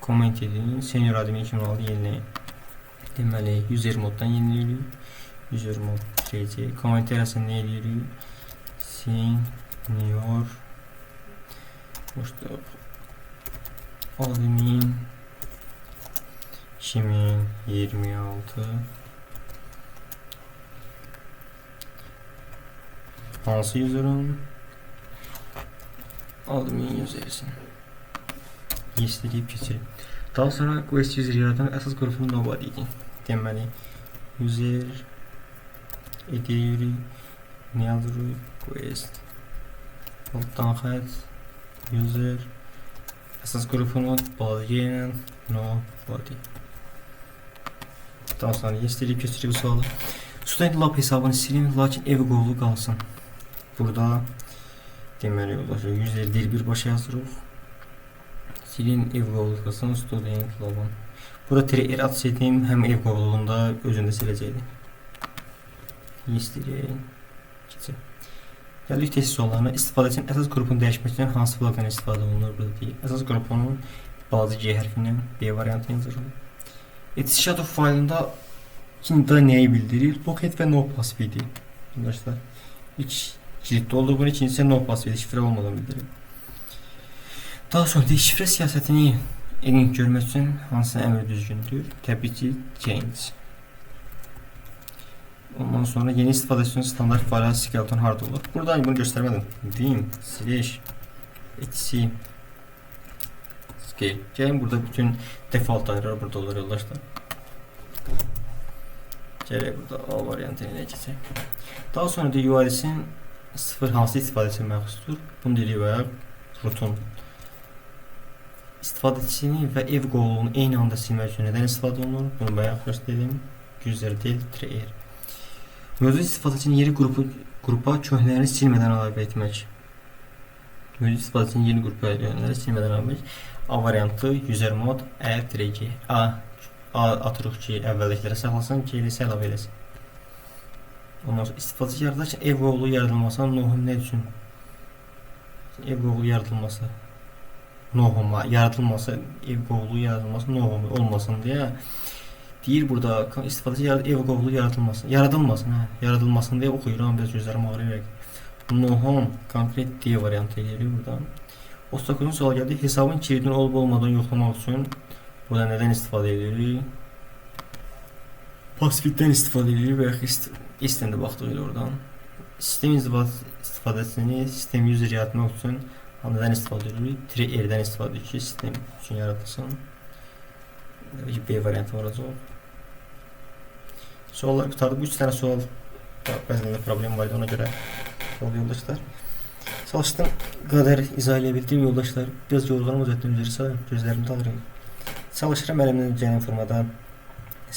komment edin. Senior admin 2006 yeniləyin. Deməli, user moddan yeniləyirik. User mod deyəcək. Kommentariyasını nə edirik? Senior boşluq admin 2026 hansı user'ın admin user'sin. Yes deyib keçirik. Daha sonra quest user yaradan əsas qrupunu nobody edin. Deməli, user edirik. Nə yazırıq? Quest altdan xətt user əsas qrupunu balaca ilə nobody. Daha sonra yes deyib keçirik bu sualı. Student lab hesabını silin, lakin ev qovlu qalsın. Burada deməli olacaq 151 birbaşa yazırıq. Silin ev qovlu qalsın student labın. Burada trigger ad setim həm ev qovluğunda özündə siləcəkdir. Yes deyək. Keçək. Gəldik test suallarına. İstifadə üçün əsas qrupun dəyişmək üçün hansı blokdan istifadə olunur burada deyil. Əsas qrupunun balaca G hərfindən B variantı yazılır. Etsy shadow faylında ikincide nəyi bildirir? Located və no password. Arkadaşlar, ilk kilitli olduğunu, ikincisi no password, şifrə olmadan bildirir. Daha sonra da şifrə siyasətini görmək üçün hansı əmr düzgündür? Təbii ki, change. Ondan sonra yeni istifadə üçün standart fayl skeleton harda olur? Burada bunu göstərmədim. Vim slash etsy scale. Gəlin burada bütün default ayarlar burada olur yoldaşlar. Gələk burada A variantını keçək. Daha sonra da URL-sin 0 hansı istifadəçi məxsusdur? Bunu deyirik və rootun istifadəçisini və ev qovluğunu eyni anda silmək üçün nədən istifadə olunur? Bunu bayaq göstərdim. User del -r. Mövcud istifadəçinin yeni qrupa köhnələrini silmədən əlavə etmək. Mövcud istifadəçinin yeni qrupa köhnələri silmədən əlavə etmək. A variantı user mod -g. A atırıq ki, əvvəldəkilərə saxlasın, ki, eləsə əlavə eləsin. Ondan sonra istifadəçi yaradarkən ev qovluğu yaradılması nohum nə üçün? Ev qovluğu yaradılması nohuma yaradılması, ev qovluğu yaradılması nohum olmasın deyə deyir burada istifadəçi ev qovluğu yaradılmasın deyə oxuyuram, biraz gözlərim ağrıyır. Nohum konkret D variantı geliyor buradan. Ostakozun sual gəldi. Hesabın kilidinin olub olmadığını yoxlamaq üçün burada nədən istifadə edirik? Passworddən istifadə edirik və istəndə baxdıq oradan. Sistem istifadəsini sistem user yaratmaq üçün nədən istifadə edirik? -r'dən istifadə edirik ki, sistem üçün yaradılsın. B variantı olacaq. Suallar qutardı. Bu 3 tane sual bəzən problem var idi, ona görə oldu yoldaşlar. Çalışdım qədər izah edə bildim yoldaşlar. Biraz yorğanım uzatdım üzrsə, gözlərimi tanırım. Çalışıram əlimdən gələn formada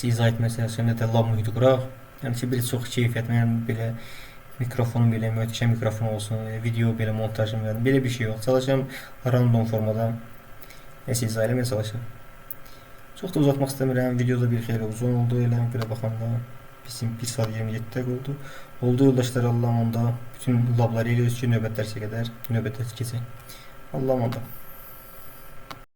izah etməyə çalışıram. Nə də lab mühiti quraq. Yəni ki, bir çox keyfiyyətli, yəni belə mikrofonum belə möhtəşəm mikrofon olsun, video belə montajım yəni belə bir şey yox. Çalışıram random formada nəsə izah etməyə çalışıram. Çox da uzatmaq istəmirəm. Videoda bir xeyli uzun oldu elə görə baxanda. Bizim 1 saat 27 dəqiqə oldu. Oldu yoldaşlar, Allah'ım onda bütün labları eləyirik ki, növbətlərsə qədər növbətlər keçək. Allah'ım onda.